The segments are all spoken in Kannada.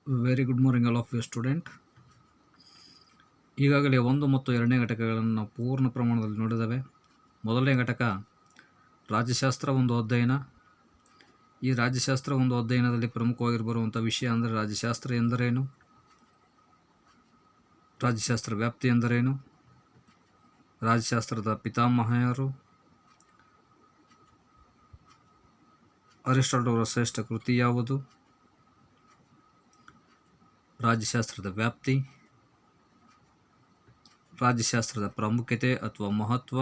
Very good morning all of you student. ಈಗಾಗಲೇ 1 ಮತ್ತು 2ನೇ ಘಟಕಗಳನ್ನು ನಾವು ಪೂರ್ಣ ಪ್ರಮಾಣದಲ್ಲಿ ನೋಡಿದ್ದೇವೆ. ಮೊದಲನೇ ಘಟಕ ರಾಜ್ಯಶಾಸ್ತ್ರ ಒಂದು ಅಧ್ಯಯನ. ಈ ರಾಜ್ಯಶಾಸ್ತ್ರ ಒಂದು ಅಧ್ಯಯನದಲ್ಲಿ ಪ್ರಮುಖವಾಗಿ ಬರುವಂಥ ವಿಷಯ ಅಂದರೆ ರಾಜ್ಯಶಾಸ್ತ್ರ ಎಂದರೇನು, ರಾಜ್ಯಶಾಸ್ತ್ರ ವ್ಯಾಪ್ತಿ ಎಂದರೇನು, ರಾಜ್ಯಶಾಸ್ತ್ರದ ಪಿತಾಮಹ ಯಾರು, ಅರಿಸ್ಟಾಟಲ್ ಅವರ ಶ್ರೇಷ್ಠ ಕೃತಿ ಯಾವುದು, ರಾಜ್ಯಶಾಸ್ತ್ರದ ವ್ಯಾಪ್ತಿ, ರಾಜ್ಯಶಾಸ್ತ್ರದ ಪ್ರಾಮುಖ್ಯತೆ ಅಥವಾ ಮಹತ್ವ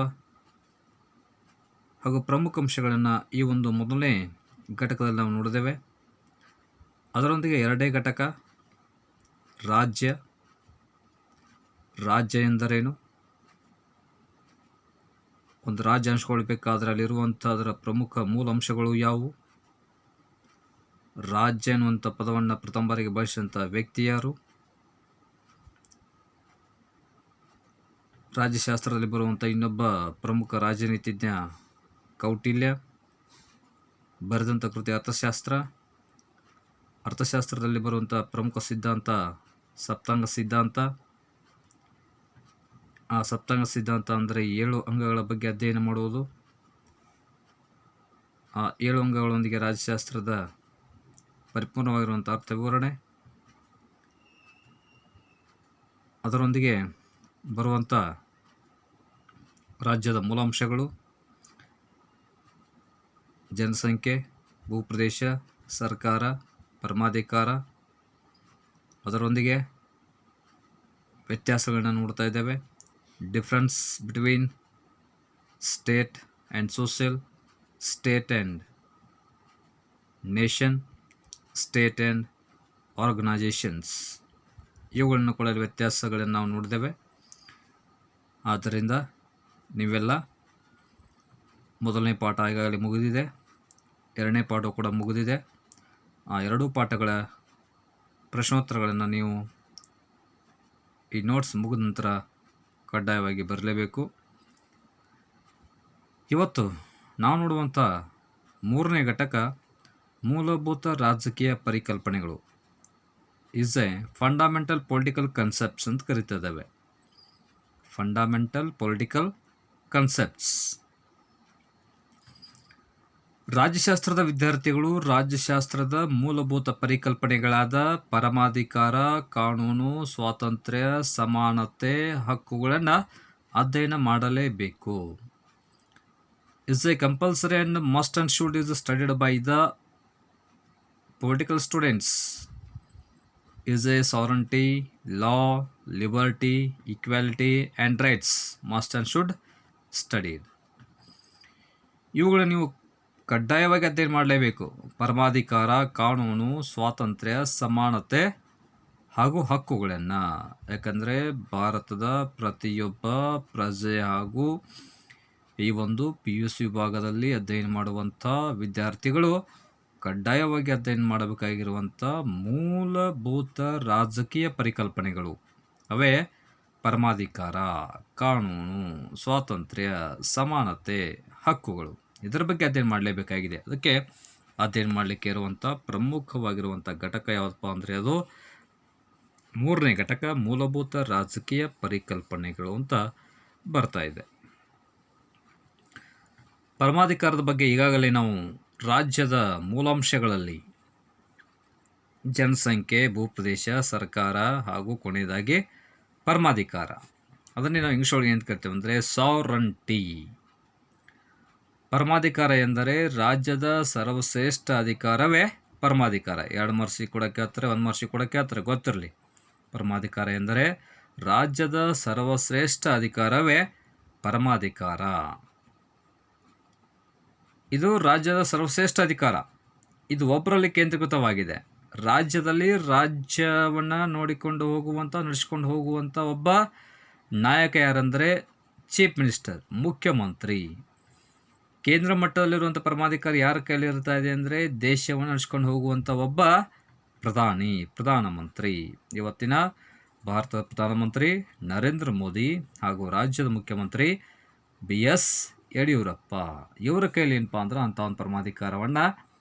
ಹಾಗೂ ಪ್ರಮುಖ ಅಂಶಗಳನ್ನು ಈ ಒಂದು ಮೊದಲನೇ ಘಟಕದಲ್ಲಿ ನಾವು ನೋಡಿದ್ದೇವೆ. ಅದರೊಂದಿಗೆ 2ನೇ ಘಟಕ ರಾಜ್ಯ. ರಾಜ್ಯ ಎಂದರೇನು, ಒಂದು ರಾಜ್ಯ ಅನ್ಸ್ಕೊಳ್ಬೇಕಾದ್ರೆ ಅಲ್ಲಿರುವಂಥ ಅದರ ಪ್ರಮುಖ ಮೂಲ ಅಂಶಗಳು ಯಾವುವು, ರಾಜ್ಯ ಎನ್ನುವಂಥ ಪದವನ್ನು ಪ್ರಥಮ ಬಾರಿಗೆ ಬಳಸಿದಂಥ ವ್ಯಕ್ತಿ ಯಾರು, ರಾಜ್ಯಶಾಸ್ತ್ರದಲ್ಲಿ ಬರುವಂಥ ಇನ್ನೊಬ್ಬ ಪ್ರಮುಖ ರಾಜನೀತಿಜ್ಞ ಕೌಟಿಲ್ಯ, ಬರೆದಂಥ ಕೃತಿ ಅರ್ಥಶಾಸ್ತ್ರ. ಅರ್ಥಶಾಸ್ತ್ರದಲ್ಲಿ ಬರುವಂಥ ಪ್ರಮುಖ ಸಿದ್ಧಾಂತ ಸಪ್ತಾಂಗ ಸಿದ್ಧಾಂತ. ಆ ಸಪ್ತಾಂಗ ಸಿದ್ಧಾಂತ ಅಂದರೆ 7 ಅಂಗಗಳ ಬಗ್ಗೆ ಅಧ್ಯಯನ ಮಾಡುವುದು. ಆ 7 ಅಂಗಗಳೊಂದಿಗೆ ರಾಜ್ಯಶಾಸ್ತ್ರದ ಪರಿಪೂರ್ಣವಾಗಿರುವಂಥ ಅರ್ಥ ವಿವರಣೆ, ಅದರೊಂದಿಗೆ ಬರುವಂಥ ರಾಜ್ಯದ ಮೂಲಾಂಶಗಳು, ಜನಸಂಖ್ಯೆ, ಭೂಪ್ರದೇಶ, ಸರ್ಕಾರ, ಪರಮಾಧಿಕಾರ, ಅದರೊಂದಿಗೆ ವ್ಯತ್ಯಾಸಗಳನ್ನ ನೋಡ್ತಾ ಇದ್ದೇವೆ. Difference between state and social, state and nation, state and organisations, ಇವುಗಳನ್ನು ಕೂಡ ವ್ಯತ್ಯಾಸಗಳನ್ನು ನಾವು ನೋಡಿದ್ದೇವೆ. ಆದ್ದರಿಂದ ನೀವೆಲ್ಲ ಮೊದಲನೇ ಪಾಠ ಈಗಾಗಲೇ ಮುಗಿದಿದೆ, 2ನೇ ಪಾಠ ಕೂಡ ಮುಗಿದಿದೆ. ಆ 2 ಪಾಠಗಳ ಪ್ರಶ್ನೋತ್ತರಗಳನ್ನು ನೀವು ಈ ನೋಟ್ಸ್ ಮುಗಿದ ನಂತರ ಕಡ್ಡಾಯವಾಗಿ ಬರಲೇಬೇಕು. ಇವತ್ತು ನಾವು ನೋಡುವಂಥ 3ನೇ ಘಟಕ ಮೂಲಭೂತ ರಾಜಕೀಯ ಪರಿಕಲ್ಪನೆಗಳು, is a fundamental political concepts ಅಂತ ಕರೀತಿದ್ದಾವೆ. Fundamental political concepts. ರಾಜ್ಯಶಾಸ್ತ್ರದ ವಿದ್ಯಾರ್ಥಿಗಳು ರಾಜ್ಯಶಾಸ್ತ್ರದ ಮೂಲಭೂತ ಪರಿಕಲ್ಪನೆಗಳಾದ ಪರಮಾಧಿಕಾರ, ಕಾನೂನು, ಸ್ವಾತಂತ್ರ್ಯ, ಸಮಾನತೆ, ಹಕ್ಕುಗಳನ್ನು ಅಧ್ಯಯನ ಮಾಡಲೇಬೇಕು. Is A compulsory and must and should is studied by the political students. is a sovereignty, law, liberty, equality and rights must and should studied. ಇವುಗಳನ್ನು ನೀವು ಕಡ್ಡಾಯವಾಗಿ ಅಧ್ಯಯನ ಮಾಡಲೇಬೇಕು. ಪರಮಾಧಿಕಾರ, ಕಾನೂನು, ಸ್ವಾತಂತ್ರ್ಯ, ಸಮಾನತೆ ಹಾಗೂ ಹಕ್ಕುಗಳನ್ನು. ಯಾಕಂದರೆ ಭಾರತದ ಪ್ರತಿಯೊಬ್ಬ ಪ್ರಜೆ ಹಾಗೂ ಈ ಒಂದು PUC ವಿಭಾಗದಲ್ಲಿ ಅಧ್ಯಯನ ಮಾಡುವಂಥ ವಿದ್ಯಾರ್ಥಿಗಳು ಕಡ್ಡಾಯವಾಗಿ ಅಧ್ಯಯನ ಮಾಡಬೇಕಾಗಿರುವಂಥ ಮೂಲಭೂತ ರಾಜಕೀಯ ಪರಿಕಲ್ಪನೆಗಳು ಅವೇ ಪರಮಾಧಿಕಾರ, ಕಾನೂನು, ಸ್ವಾತಂತ್ರ್ಯ, ಸಮಾನತೆ, ಹಕ್ಕುಗಳು. ಇದರ ಬಗ್ಗೆ ಅಧ್ಯಯನ ಮಾಡಲೇಬೇಕಾಗಿದೆ. ಅದಕ್ಕೆ ಅಧ್ಯಯನ ಮಾಡಲಿಕ್ಕೆ ಇರುವಂಥ ಪ್ರಮುಖವಾಗಿರುವಂಥ ಘಟಕ ಯಾವುದಪ್ಪ ಅಂದರೆ ಅದು 3ನೇ ಘಟಕ ಮೂಲಭೂತ ರಾಜಕೀಯ ಪರಿಕಲ್ಪನೆಗಳು ಅಂತ ಬರ್ತಾ ಇದೆ. ಪರಮಾಧಿಕಾರದ ಬಗ್ಗೆ ಈಗಾಗಲೇ ನಾವು ರಾಜ್ಯದ ಮೂಲಾಂಶಗಳಲ್ಲಿ ಜನಸಂಖ್ಯೆ, ಭೂಪ್ರದೇಶ, ಸರ್ಕಾರ ಹಾಗೂ ಕೊನೆಯದಾಗಿ ಪರಮಾಧಿಕಾರ, ಅದನ್ನೇ ನಾವು ಇಂಗ್ಲೀಷೊಳಗೆ ಏನು ಕರಿತೇವೆ ಅಂದರೆ ಸಾವರಂಟಿ. ಪರಮಾಧಿಕಾರ ಎಂದರೆ ರಾಜ್ಯದ ಸರ್ವಶ್ರೇಷ್ಠ ಅಧಿಕಾರವೇ ಪರಮಾಧಿಕಾರ. 2 ಮಾರ್ಕ್ಸ್ ಕೂಡ ಕೇಳ್ತಾರೆ, 1 ಮಾರ್ಕ್ಸ್ ಕೂಡ ಕೇಳ್ತಾರೆ, ಗೊತ್ತಿರಲಿ. ಪರಮಾಧಿಕಾರ ಎಂದರೆ ರಾಜ್ಯದ ಸರ್ವಶ್ರೇಷ್ಠ ಅಧಿಕಾರವೇ ಪರಮಾಧಿಕಾರ. ಇದು ರಾಜ್ಯದ ಸರ್ವಶ್ರೇಷ್ಠ ಅಧಿಕಾರ. ಇದು ಒಬ್ಬರಲ್ಲಿ ಕೇಂದ್ರೀಕೃತವಾಗಿದೆ. ರಾಜ್ಯದಲ್ಲಿ ರಾಜ್ಯವನ್ನು ನಡೆಸಿಕೊಂಡು ಹೋಗುವಂಥ ಒಬ್ಬ ನಾಯಕ ಯಾರಂದರೆ ಚೀಫ್ ಮಿನಿಸ್ಟರ್, ಮುಖ್ಯಮಂತ್ರಿ. ಕೇಂದ್ರ ಮಟ್ಟದಲ್ಲಿರುವಂಥ ಪರಮಾಧಿಕಾರ ಯಾರ ಕೈಲಿರ್ತಾ ಇದೆ ಅಂದರೆ ದೇಶವನ್ನು ನಡೆಸ್ಕೊಂಡು ಹೋಗುವಂಥ ಒಬ್ಬ ಪ್ರಧಾನಮಂತ್ರಿ. ಇವತ್ತಿನ ಭಾರತದ ಪ್ರಧಾನಮಂತ್ರಿ ನರೇಂದ್ರ ಮೋದಿ ಹಾಗೂ ರಾಜ್ಯದ ಮುಖ್ಯಮಂತ್ರಿ BS ಯಡಿಯೂರಪ್ಪ. ಇವರ ಕೈಲಿ ಏನಪ್ಪ ಅಂದ್ರೆ ಅಂಥ ಒಂದು ಪರಮಾಧಿಕಾರವನ್ನು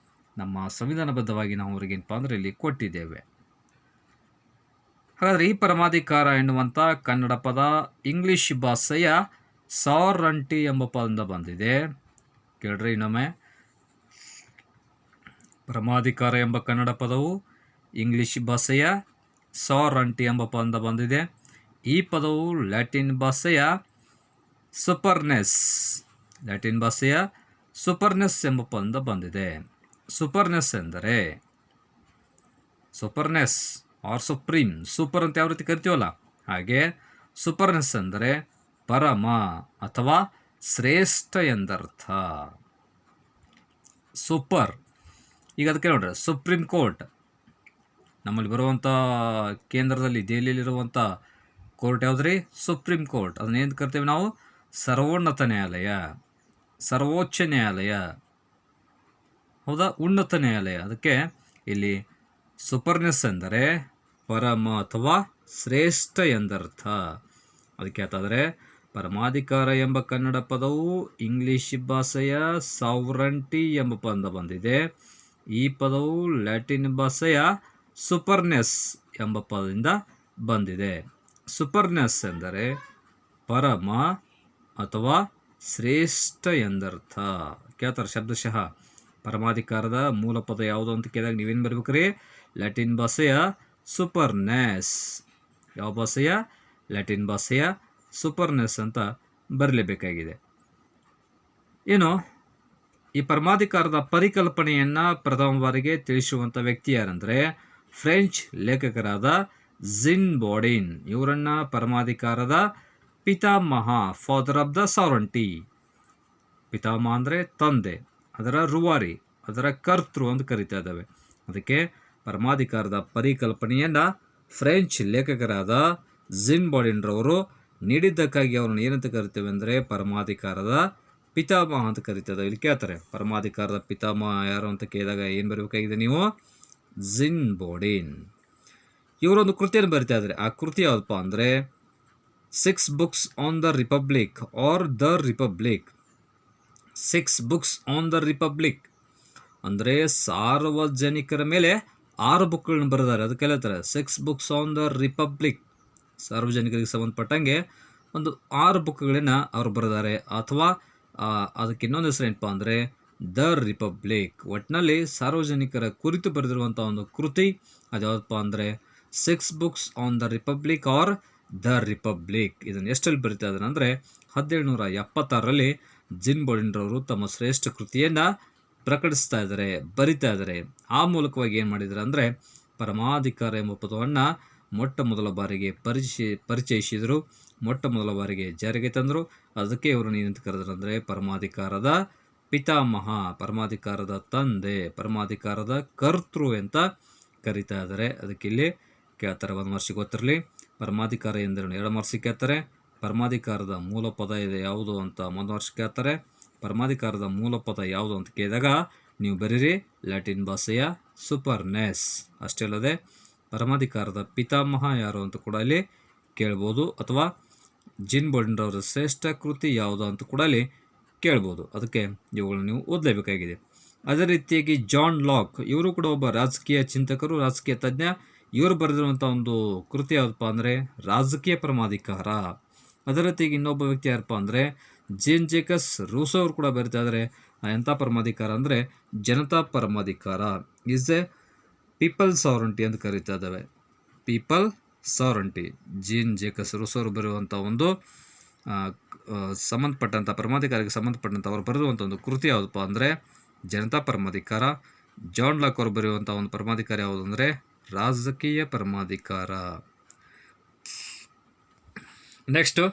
ನಮ್ಮ ಸಂವಿಧಾನಬದ್ಧವಾಗಿ ನಾವು ಅವ್ರಿಗೆ ಏನಪ್ಪ ಅಂದರೆ ಇಲ್ಲಿ ಕೊಟ್ಟಿದ್ದೇವೆ. ಹಾಗಾದರೆ ಈ ಪರಮಾಧಿಕಾರ ಎನ್ನುವಂಥ ಕನ್ನಡ ಪದ ಇಂಗ್ಲಿಷ್ ಭಾಷೆಯ ಸಾವರಂಟಿ ಎಂಬ ಪದದಿಂದ ಬಂದಿದೆ. ಕೇಳ್ರಿ ಇನ್ನೊಮ್ಮೆ, ಪರಮಾಧಿಕಾರ ಎಂಬ ಕನ್ನಡ ಪದವು ಇಂಗ್ಲಿಷ್ ಭಾಷೆಯ ಸಾವರಂಟಿ ಎಂಬ ಪದದಿಂದ ಬಂದಿದೆ. ಈ ಪದವು ಲ್ಯಾಟಿನ್ ಭಾಷೆಯ ಸೂಪರ್ನೆಸ್ ಎಂಬ ಪದದಿಂದ ಬಂದಿದೆ. ಸೂಪರ್ನೆಸ್ ಎಂದರೆ ಸೂಪರ್ನೆಸ್ ಆರ್ ಸುಪ್ರೀಂ, ಸೂಪರ್ ಅಂತ ಯಾವ ರೀತಿ ಕರಿತೀವಲ್ಲ ಹಾಗೆ ಸೂಪರ್ನೆಸ್ ಅಂದರೆ ಪರಮ ಅಥವಾ ಶ್ರೇಷ್ಠ ಎಂದರ್ಥ. ಸೂಪರ್. ಈಗ ಅದಕ್ಕೆ ನೋಡ್ರಿ, ಸುಪ್ರೀಂ ಕೋರ್ಟ್ ನಮ್ಮಲ್ಲಿ ಬರುವಂಥ ಕೇಂದ್ರದಲ್ಲಿ ದೆಹಲಿಯಲ್ಲಿರುವಂಥ ಕೋರ್ಟ್ ಯಾವುದ್ರಿ? Supreme court. ಅದನ್ನೇನು ಕರಿತೇವೆ ನಾವು? ಸರ್ವೋನ್ನತ ನ್ಯಾಯಾಲಯ, ಸರ್ವೋಚ್ಚ ನ್ಯಾಯಾಲಯ, ಹೌದಾ, ಉನ್ನತ ನ್ಯಾಯಾಲಯ. ಅದಕ್ಕೆ ಇಲ್ಲಿ ಸೂಪರ್ನೆಸ್ ಎಂದರೆ ಪರಮ ಅಥವಾ ಶ್ರೇಷ್ಠ ಎಂದರ್ಥ. ಅದಕ್ಕೆ ಯಾತಾದರೆ ಪರಮಾಧಿಕಾರ ಎಂಬ ಕನ್ನಡ ಪದವು ಇಂಗ್ಲಿಷ್ ಭಾಷೆಯ ಸಾವರಂಟಿ ಎಂಬ ಪದದಿಂದ ಬಂದಿದೆ. ಈ ಪದವು ಲ್ಯಾಟಿನ್ ಭಾಷೆಯ ಸೂಪರ್ನೆಸ್ ಎಂಬ ಪದದಿಂದ ಬಂದಿದೆ. ಸೂಪರ್ನೆಸ್ ಎಂದರೆ ಪರಮ ಅಥವಾ ಶ್ರೇಷ್ಠ ಎಂದರ್ಥ. ಕೇಳ್ತಾರೆ ಶಬ್ದಶಃ ಪರಮಾಧಿಕಾರದ ಮೂಲ ಪದ ಯಾವುದು ಅಂತ ಕೇಳಿದಾಗ ನೀವೇನು ಬರಬೇಕ್ರಿ? ಲ್ಯಾಟಿನ್ ಭಾಷೆಯ ಸೂಪರ್ನೆಸ್. ಯಾವ ಭಾಷೆಯ? ಲ್ಯಾಟಿನ್ ಭಾಷೆಯ ಸೂಪರ್ನೆಸ್ ಅಂತ ಬರಲೇಬೇಕಾಗಿದೆ. ಏನು ಈ ಪರಮಾಧಿಕಾರದ ಪರಿಕಲ್ಪನೆಯನ್ನು ಪ್ರಥಮ ಬಾರಿಗೆ ತಿಳಿಸುವಂಥ ವ್ಯಕ್ತಿ ಯಾರಂದರೆ ಫ್ರೆಂಚ್ ಲೇಖಕರಾದ ಜಿನ್ ಬಾಡಿನ್. ಇವರನ್ನ ಪರಮಾಧಿಕಾರದ ಪಿತಾಮಹ, ಫಾದರ್ ಆಫ್ ದ ಸಾವರಂಟಿ. ಪಿತಾಮಹ ಅಂದರೆ ತಂದೆ, ಅದರ ರೂವಾರಿ, ಅದರ ಕರ್ತೃ ಅಂತ ಕರಿತಾ ಇದ್ದಾವೆ. ಅದಕ್ಕೆ ಪರಮಾಧಿಕಾರದ ಪರಿಕಲ್ಪನೆಯನ್ನು ಫ್ರೆಂಚ್ ಲೇಖಕರಾದ ಜಿನ್ ಬಾಡಿನ್ರವರು ನೀಡಿದ್ದಕ್ಕಾಗಿ ಅವ್ರನ್ನ ಏನಂತ ಕರಿತೇವೆ ಅಂದರೆ ಪರಮಾಧಿಕಾರದ ಪಿತಾಮಹ ಅಂತ ಕರಿತಾ ಇದ್ದಾವೆ. ಇಲ್ಲಿ ಕೇಳ್ತಾರೆ ಪರಮಾಧಿಕಾರದ ಪಿತಾಮಹ ಯಾರು ಅಂತ ಕೇಳಿದಾಗ ಏನು ಬರಬೇಕಾಗಿದೆ ನೀವು? ಜಿನ್ ಬಾಡಿನ್. ಇವರೊಂದು ಕೃತಿಯನ್ನು ಬರಿತಾ ಇದ್ದಾರೆ. ಆ ಕೃತಿ ಯಾವುದಪ್ಪ ಅಂದರೆ 6 books on the Republic or the Republic. 6 books on the Republic ಅಂದರೆ ಸಾರ್ವಜನಿಕರ ಮೇಲೆ 6 ಬುಕ್ಗಳನ್ನ ಬರೆದಾರೆ. ಅದಕ್ಕೆ ಹೇಳ್ತಾರೆ 6 books on the Republic. ಸಾರ್ವಜನಿಕರಿಗೆ ಸಂಬಂಧಪಟ್ಟಂಗೆ ಒಂದು 6 ಬುಕ್ಗಳನ್ನು ಅವರು ಬರೆದಾರೆ. ಅಥವಾ ಅದಕ್ಕೆ ಇನ್ನೊಂದು ಹೆಸರು ಏನಪ್ಪ ಅಂದರೆ ದ ರಿಪಬ್ಲಿಕ್. ಒಟ್ಟಿನಲ್ಲಿ ಸಾರ್ವಜನಿಕರ ಕುರಿತು ಬರೆದಿರುವಂಥ ಒಂದು ಕೃತಿ ಅದು ಯಾವುದಪ್ಪ ಅಂದರೆ 6 books on the Republic are the republic. ಇದನ್ನು ಎಷ್ಟರಲ್ಲಿ ಬರಿತಾ ಇದ್ದಾರೆ ಅಂದರೆ 1776ರಲ್ಲಿ ಜಿನ್ ಬಾಡಿನ್ರವರು ತಮ್ಮ ಶ್ರೇಷ್ಠ ಕೃತಿಯನ್ನು ಪ್ರಕಟಿಸ್ತಾ ಇದ್ದಾರೆ, ಬರಿತಾ ಇದ್ದಾರೆ. ಆ ಮೂಲಕವಾಗಿ ಏನು ಮಾಡಿದ್ದಾರೆ ಅಂದರೆ ಪರಮಾಧಿಕಾರ ಎಂಬ ಪದವನ್ನು ಮೊಟ್ಟ ಮೊದಲ ಬಾರಿಗೆ ಪರಿಚಯಿಸಿದರು, ಮೊಟ್ಟ ಮೊದಲ ಬಾರಿಗೆ ಜಾರಿಗೆ ತಂದರು. ಅದಕ್ಕೆ ಇವರು ಏನಂತ ಕರೆದ್ರು ಅಂದರೆ ಪರಮಾಧಿಕಾರದ ಪಿತಾಮಹ, ಪರಮಾಧಿಕಾರದ ತಂದೆ, ಪರಮಾಧಿಕಾರದ ಕರ್ತೃ ಅಂತ ಕರಿತಾ ಇದ್ದಾರೆ. ಅದಕ್ಕೆ ಇಲ್ಲಿ ಕೇಳ್ತಾರೆ, ಒಂದು ವರ್ಷಕ್ಕೆ ಗೊತ್ತಿರಲಿ ಪರಮಾಧಿಕಾರ ಎಂದರೆ 2 ವರ್ಷಕ್ಕೆ ಕೇಳ್ತಾರೆ. ಪರಮಾಧಿಕಾರದ ಮೂಲ ಪದ ಇದೆ ಯಾವುದು ಅಂತ 1 ವರ್ಷಕ್ಕೆ ಕೇಳ್ತಾರೆ. ಪರಮಾಧಿಕಾರದ ಮೂಲ ಪದ ಯಾವುದು ಅಂತ ಕೇಳಿದಾಗ ನೀವು ಬರೀರಿ ಲ್ಯಾಟಿನ್ ಭಾಷೆಯ ಸೂಪರ್ನೆಸ್. ಅಷ್ಟೇ ಅಲ್ಲದೆ ಪರಮಾಧಿಕಾರದ ಪಿತಾಮಹ ಯಾರು ಅಂತ ಕೂಡ ಇಲ್ಲಿ ಕೇಳ್ಬೋದು, ಅಥವಾ ಜಿನ್ ಬಾಡಿನ್ರವರ ಶ್ರೇಷ್ಠ ಕೃತಿ ಯಾವುದು ಅಂತ ಕೂಡ ಇಲ್ಲಿ ಕೇಳ್ಬೋದು. ಅದಕ್ಕೆ ಇವುಗಳನ್ನು ನೀವು ಓದಲೇಬೇಕಾಗಿದೆ. ಅದೇ ರೀತಿಯಾಗಿ ಜಾನ್ ಲಾಕ್ ಇವರು ಕೂಡ ಒಬ್ಬ ರಾಜಕೀಯ ಚಿಂತಕರು, ರಾಜಕೀಯ ತಜ್ಞ. ಇವರು ಬರೆದಿರುವಂಥ ಒಂದು ಕೃತಿ ಯಾವುದಪ್ಪ ಅಂದರೆ ರಾಜಕೀಯ ಪರಮಾಧಿಕಾರ. ಅದೇ ರೀತಿಯಾಗಿ ಇನ್ನೊಬ್ಬ ವ್ಯಕ್ತಿ ಯಾರಪ್ಪ ಅಂದರೆ ಜೇನ್ ಜೇಕಸ್ ರೂಸೋ ಅವರು ಕೂಡ ಬರಿತಾ ಇದ್ದಾರೆ. ಎಂಥ ಪರಮಾಧಿಕಾರ ಅಂದರೆ ಜನತಾ ಪರಮಾಧಿಕಾರ. ಈಸ್ ಎ ಪೀಪಲ್ ಸಾವರಂಟಿ ಅಂತ ಕರೀತಾ ಇದ್ದಾವೆ. ಪೀಪಲ್ ಸಾವರಂಟಿ. ಜೇನ್ ಜೇಕಸ್ ರೂಸೋ ಅವರು ಬರೆಯುವಂಥ ಒಂದು ಸಂಬಂಧಪಟ್ಟಂಥ ಪರಮಾಧಿಕಾರಕ್ಕೆ ಸಂಬಂಧಪಟ್ಟಂಥ ಅವರು ಬರೆಯುವಂಥ ಒಂದು ಕೃತಿ ಯಾವುದಪ್ಪ ಅಂದರೆ ಜನತಾ ಪರಮಾಧಿಕಾರ. ಜಾನ್ ಲಾಕ್ ಅವರು ಬರೆಯುವಂಥ ಒಂದು ಪರಮಾಧಿಕಾರ ಯಾವುದು ಅಂದರೆ ರಾಜಕೀಯ ಪರಮಾಧಿಕಾರ. ನೆಕ್ಸ್ಟು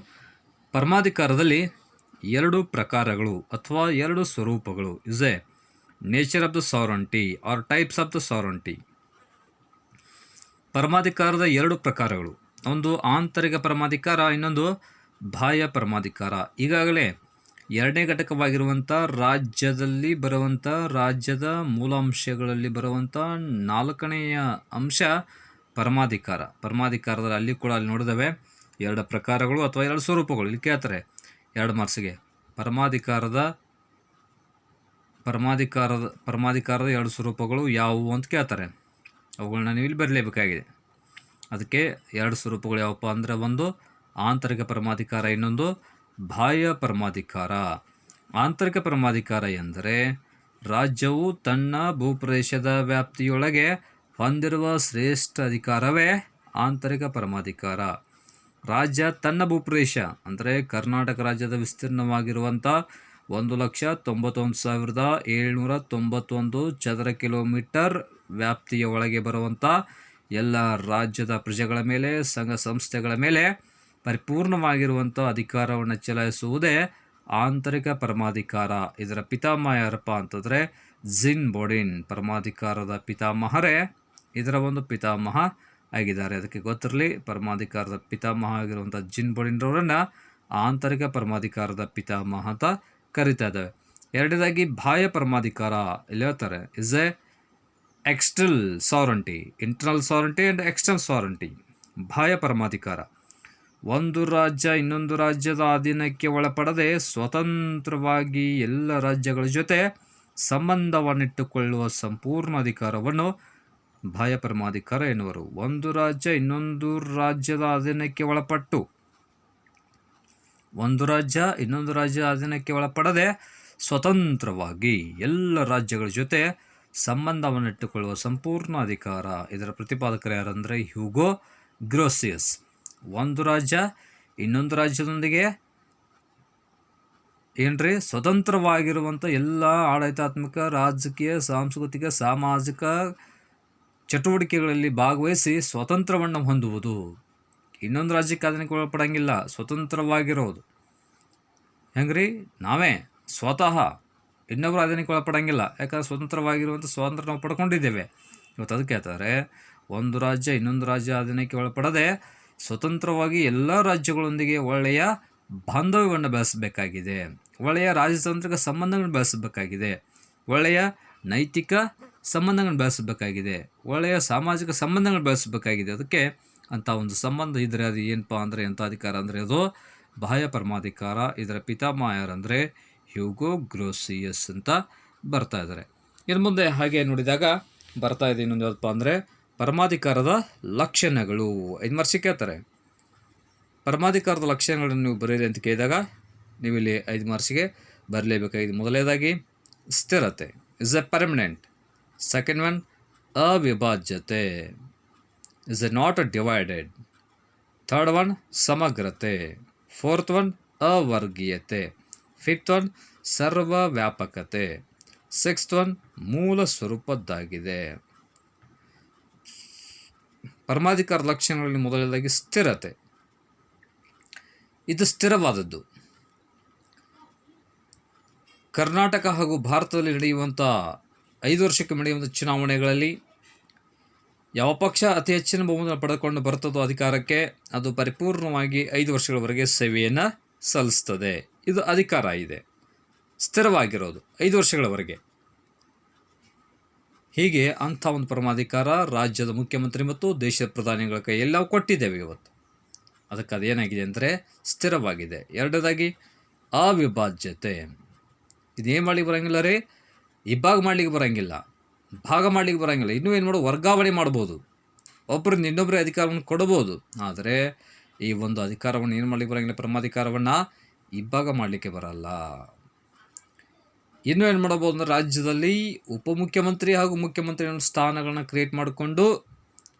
ಪರಮಾಧಿಕಾರದಲ್ಲಿ 2 ಪ್ರಕಾರಗಳು ಅಥವಾ 2 ಸ್ವರೂಪಗಳು. Is a nature of the sovereignty are types of the sovereignty. ಪರಮಾಧಿಕಾರದ 2 ಪ್ರಕಾರಗಳು, ಒಂದು ಆಂತರಿಕ ಪರಮಾಧಿಕಾರ, ಇನ್ನೊಂದು ಬಾಹ್ಯ ಪರಮಾಧಿಕಾರ. ಈಗಾಗಲೇ 2ನೇ ಘಟಕವಾಗಿರುವಂಥ ರಾಜ್ಯದಲ್ಲಿ ಬರುವಂಥ ರಾಜ್ಯದ ಮೂಲಾಂಶಗಳಲ್ಲಿ ಬರುವಂಥ 4ನೆಯ ಅಂಶ ಪರಮಾಧಿಕಾರ. ಪರಮಾಧಿಕಾರದಲ್ಲಿ ಅಲ್ಲಿ ಕೂಡ ಅಲ್ಲಿ ನೋಡಿದವೆ 2 ಪ್ರಕಾರಗಳು ಅಥವಾ 2 ಸ್ವರೂಪಗಳು. ಇಲ್ಲಿ ಕೇಳ್ತಾರೆ 2 ಮಾರ್ಕ್ಸಿಗೆ ಪರಮಾಧಿಕಾರದ 2 ಸ್ವರೂಪಗಳು ಯಾವುವು ಅಂತ ಕೇಳ್ತಾರೆ. ಅವುಗಳನ್ನ ನೀವು ಇಲ್ಲಿ ಬರಲೇಬೇಕಾಗಿದೆ. ಅದಕ್ಕೆ ಎರಡು ಸ್ವರೂಪಗಳು ಯಾವಪ್ಪ ಅಂದರೆ ಒಂದು ಆಂತರಿಕ ಪರಮಾಧಿಕಾರ, ಇನ್ನೊಂದು ಬಾಹ್ಯ ಪರಮಾಧಿಕಾರ. ಆಂತರಿಕ ಪರಮಾಧಿಕಾರ ಎಂದರೆ ರಾಜ್ಯವು ತನ್ನ ಭೂಪ್ರದೇಶದ ವ್ಯಾಪ್ತಿಯೊಳಗೆ ಹೊಂದಿರುವ ಶ್ರೇಷ್ಠ ಅಧಿಕಾರವೇ ಆಂತರಿಕ ಪರಮಾಧಿಕಾರ. ರಾಜ್ಯ ತನ್ನ ಭೂಪ್ರದೇಶ ಅಂದರೆ ಕರ್ನಾಟಕ ರಾಜ್ಯದ ವಿಸ್ತೀರ್ಣವಾಗಿರುವಂಥ 1,91,791 ಚದರ ಕಿಲೋಮೀಟರ್ ವ್ಯಾಪ್ತಿಯ ಒಳಗೆ ಬರುವಂಥ ಎಲ್ಲ ರಾಜ್ಯದ ಪ್ರಜೆಗಳ ಮೇಲೆ, ಸಂಘ ಸಂಸ್ಥೆಗಳ ಮೇಲೆ ಪರಿಪೂರ್ಣವಾಗಿರುವಂಥ ಅಧಿಕಾರವನ್ನು ಚಲಾಯಿಸುವುದೇ ಆಂತರಿಕ ಪರಮಾಧಿಕಾರ. ಇದರ ಪಿತಾಮಹ ಯಾರಪ್ಪ ಅಂತಂದರೆ ಜಿನ್ ಬೋಡಿನ್. ಪರಮಾಧಿಕಾರದ ಪಿತಾಮಹರೇ ಇದರ ಒಂದು ಪಿತಾಮಹ ಆಗಿದ್ದಾರೆ. ಅದಕ್ಕೆ ಗೊತ್ತಿರಲಿ, ಪರಮಾಧಿಕಾರದ ಪಿತಾಮಹ ಆಗಿರುವಂಥ ಜಿನ್ ಬೋಡಿನ್ರವರನ್ನು ಆಂತರಿಕ ಪರಮಾಧಿಕಾರದ ಪಿತಾಮಹ ಅಂತ ಕರಿತಾ ಇದ್ದಾವೆ. ಎರಡನೇದಾಗಿ ಬಾಹ್ಯ ಪರಮಾಧಿಕಾರ. ಇಲ್ಲಿ ಹೇಳ್ತಾರೆ is a external sovereignty, internal sovereignty and external sovereignty. ಬಾಹ್ಯ ಪರಮಾಧಿಕಾರ ಒಂದು ರಾಜ್ಯ ಇನ್ನೊಂದು ರಾಜ್ಯದ ಅಧೀನಕ್ಕೆ ಒಳಪಡದೆ ಸ್ವತಂತ್ರವಾಗಿ ಎಲ್ಲ ರಾಜ್ಯಗಳ ಜೊತೆ ಸಂಬಂಧವನ್ನಿಟ್ಟುಕೊಳ್ಳುವ ಸಂಪೂರ್ಣ ಅಧಿಕಾರವನ್ನು ಬಾಹ್ಯ ಪರಮಾಧಿಕಾರ ಎನ್ನುವರು. ಒಂದು ರಾಜ್ಯ ಇನ್ನೊಂದು ರಾಜ್ಯದ ಅಧೀನಕ್ಕೆ ಒಳಪಟ್ಟು, ಒಂದು ರಾಜ್ಯ ಇನ್ನೊಂದು ರಾಜ್ಯದ ಅಧೀನಕ್ಕೆ ಒಳಪಡದೆ ಸ್ವತಂತ್ರವಾಗಿ ಎಲ್ಲ ರಾಜ್ಯಗಳ ಜೊತೆ ಸಂಬಂಧವನ್ನಿಟ್ಟುಕೊಳ್ಳುವ ಸಂಪೂರ್ಣ ಅಧಿಕಾರ. ಇದರ ಪ್ರತಿಪಾದಕರು ಯಾರಂದರೆ ಹ್ಯೂಗೋ ಗ್ರೋಸಿಯಸ್. ಒಂದು ರಾಜ್ಯ ಇನ್ನೊಂದು ರಾಜ್ಯದೊಂದಿಗೆ ಏನ್ರಿ ಸ್ವತಂತ್ರವಾಗಿರುವಂಥ ಎಲ್ಲ ಆಡಳಿತಾತ್ಮಕ, ರಾಜಕೀಯ, ಸಾಂಸ್ಕೃತಿಕ, ಸಾಮಾಜಿಕ ಚಟುವಟಿಕೆಗಳಲ್ಲಿ ಭಾಗವಹಿಸಿ ಸ್ವತಂತ್ರವನ್ನು ಹೊಂದುವುದು. ಇನ್ನೊಂದು ರಾಜ್ಯಕ್ಕೆ ಅದಕ್ಕೆ ಒಳಪಡಂಗಿಲ್ಲ, ಸ್ವತಂತ್ರವಾಗಿರೋದು. ಹೆಂಗ್ರಿ, ನಾವೇ ಸ್ವತಃ ಇನ್ನೊಬ್ಬರು ಅದಕ್ಕೆ ಒಳಪಡಂಗಿಲ್ಲ, ಯಾಕಂದ್ರೆ ಸ್ವತಂತ್ರವಾಗಿರುವಂಥ ಸ್ವಾತಂತ್ರ್ಯ ನಾವು ಪಡ್ಕೊಂಡಿದ್ದೇವೆ. ಇವತ್ತು ಅದಕ್ಕೆ ಹೇಳ್ತಾರೆ ಒಂದು ರಾಜ್ಯ ಇನ್ನೊಂದು ರಾಜ್ಯ ಅಧೀನಕ್ಕೆ ಒಳಪಡದೆ ಸ್ವತಂತ್ರವಾಗಿ ಎಲ್ಲ ರಾಜ್ಯಗಳೊಂದಿಗೆ ಒಳ್ಳೆಯ ಬಾಂಧವ್ಯವನ್ನು ಬೆಳೆಸಬೇಕಾಗಿದೆ, ಒಳ್ಳೆಯ ರಾಜತಾಂತ್ರಿಕ ಸಂಬಂಧಗಳನ್ನು ಬೆಳೆಸಬೇಕಾಗಿದೆ, ಒಳ್ಳೆಯ ನೈತಿಕ ಸಂಬಂಧಗಳನ್ನು ಬೆಳೆಸಬೇಕಾಗಿದೆ, ಒಳ್ಳೆಯ ಸಾಮಾಜಿಕ ಸಂಬಂಧಗಳನ್ನು ಬೆಳೆಸಬೇಕಾಗಿದೆ. ಅದಕ್ಕೆ ಅಂಥ ಒಂದು ಸಂಬಂಧ ಇದ್ದರೆ ಅದು ಏನಪ್ಪ ಅಂದರೆ ಎಂಥ ಅಧಿಕಾರ ಅಂದರೆ ಅದು ಬಾಹ್ಯ ಪರಮಾಧಿಕಾರ. ಇದರ ಪಿತಾಮಹ ಯಾರಂದರೆ ಹ್ಯೂಗೋ ಗ್ರೋಸಿಯಸ್ ಅಂತ ಬರ್ತಾ ಇದ್ದಾರೆ. ಇನ್ನು ಮುಂದೆ ಹಾಗೆ ನೋಡಿದಾಗ ಬರ್ತಾ ಇದೆ ಇನ್ನೊಂದು ಯಾವುದಪ್ಪ ಅಂದರೆ ಪರಮಾಧಿಕಾರದ ಲಕ್ಷಣಗಳು. 5 ಮಾರ್ಕ್ಸಿಗೆ ಕೇಳ್ತಾರೆ. ಪರಮಾಧಿಕಾರದ ಲಕ್ಷಣಗಳನ್ನು ನೀವು ಬರೀರಿ ಅಂತ ಕೇಳಿದಾಗ ನೀವು ಇಲ್ಲಿ 5 ಮಾರ್ಕ್ಸಿಗೆ ಬರಲೇಬೇಕಾಗಿದೆ. ಮೊದಲನೇದಾಗಿ ಸ್ಥಿರತೆ, is a permanent. Second one ಅವಿಭಾಜ್ಯತೆ, is a not a divided. Third one ಸಮಗ್ರತೆ. ಫೋರ್ತ್ ಒನ್ ಅವರ್ಗೀಯತೆ. ಫಿಫ್ತ್ ಒನ್ ಸರ್ವವ್ಯಾಪಕತೆ. ಸಿಕ್ಸ್ತ್ ಒನ್ ಮೂಲ ಸ್ವರೂಪದ್ದಾಗಿದೆ. ಪರಮಾಧಿಕಾರ ಲಕ್ಷಣಗಳಲ್ಲಿ ಮೊದಲನೇದಾಗಿ ಸ್ಥಿರತೆ. ಇದು ಸ್ಥಿರವಾದದ್ದು. ಕರ್ನಾಟಕ ಹಾಗೂ ಭಾರತದಲ್ಲಿ ನಡೆಯುವಂಥ 5 ವರ್ಷಕ್ಕೆ ನಡೆಯುವಂಥ ಚುನಾವಣೆಗಳಲ್ಲಿ ಯಾವ ಪಕ್ಷ ಅತಿ ಹೆಚ್ಚಿನ ಬಹುಮತ ಪಡೆದುಕೊಂಡು ಬರ್ತದೋ ಅಧಿಕಾರಕ್ಕೆ, ಅದು ಪರಿಪೂರ್ಣವಾಗಿ 5 ವರ್ಷಗಳವರೆಗೆ ಸೇವೆಯನ್ನು ಸಲ್ಲಿಸ್ತದೆ. ಇದು ಅಧಿಕಾರ ಇದೆ, ಸ್ಥಿರವಾಗಿರೋದು 5 ವರ್ಷಗಳವರೆಗೆ. ಹೀಗೆ ಅಂಥ ಒಂದು ಪರಮಾಧಿಕಾರ ರಾಜ್ಯದ ಮುಖ್ಯಮಂತ್ರಿ ಮತ್ತು ದೇಶದ ಪ್ರಧಾನಿಗಳ ಕೈಯಲ್ಲಿ ನಾವು ಕೊಟ್ಟಿದ್ದೇವೆ ಇವತ್ತು. ಅದಕ್ಕೆ ಅದೇನಾಗಿದೆ ಅಂದರೆ ಸ್ಥಿರವಾಗಿದೆ. ಎರಡನೇದಾಗಿ ಅವಿಭಾಜ್ಯತೆ. ಇದೇನು ಮಾಡ್ಲಿಕ್ಕೆ ಬರೋಂಗಿಲ್ಲ ರೀ, ಇಬ್ಬಾಗ ಮಾಡ್ಲಿಕ್ಕೆ ಬರೋಂಗಿಲ್ಲ, ಭಾಗ ಮಾಡ್ಲಿಕ್ಕೆ ಬರೋಂಗಿಲ್ಲ. ಇನ್ನೂ ಏನು ಮಾಡೋ, ವರ್ಗಾವಣೆ ಮಾಡ್ಬೋದು, ಒಬ್ಬರಿಂದ ಇನ್ನೊಬ್ಬರೇ ಅಧಿಕಾರವನ್ನು ಕೊಡ್ಬೋದು. ಆದರೆ ಈ ಒಂದು ಅಧಿಕಾರವನ್ನು ಏನು ಮಾಡ್ಲಿಕ್ಕೆ ಬರೋಂಗಿಲ್ಲ, ಪರಮಾಧಿಕಾರವನ್ನು ಇಬ್ಬಾಗ ಮಾಡಲಿಕ್ಕೆ ಬರಲ್ಲ. ಇನ್ನೂ ಏನು ಮಾಡಬಹುದು ಅಂದರೆ ರಾಜ್ಯದಲ್ಲಿ ಉಪಮುಖ್ಯಮಂತ್ರಿ ಹಾಗೂ ಮುಖ್ಯಮಂತ್ರಿ ಸ್ಥಾನಗಳನ್ನ ಕ್ರಿಯೇಟ್ ಮಾಡಿಕೊಂಡು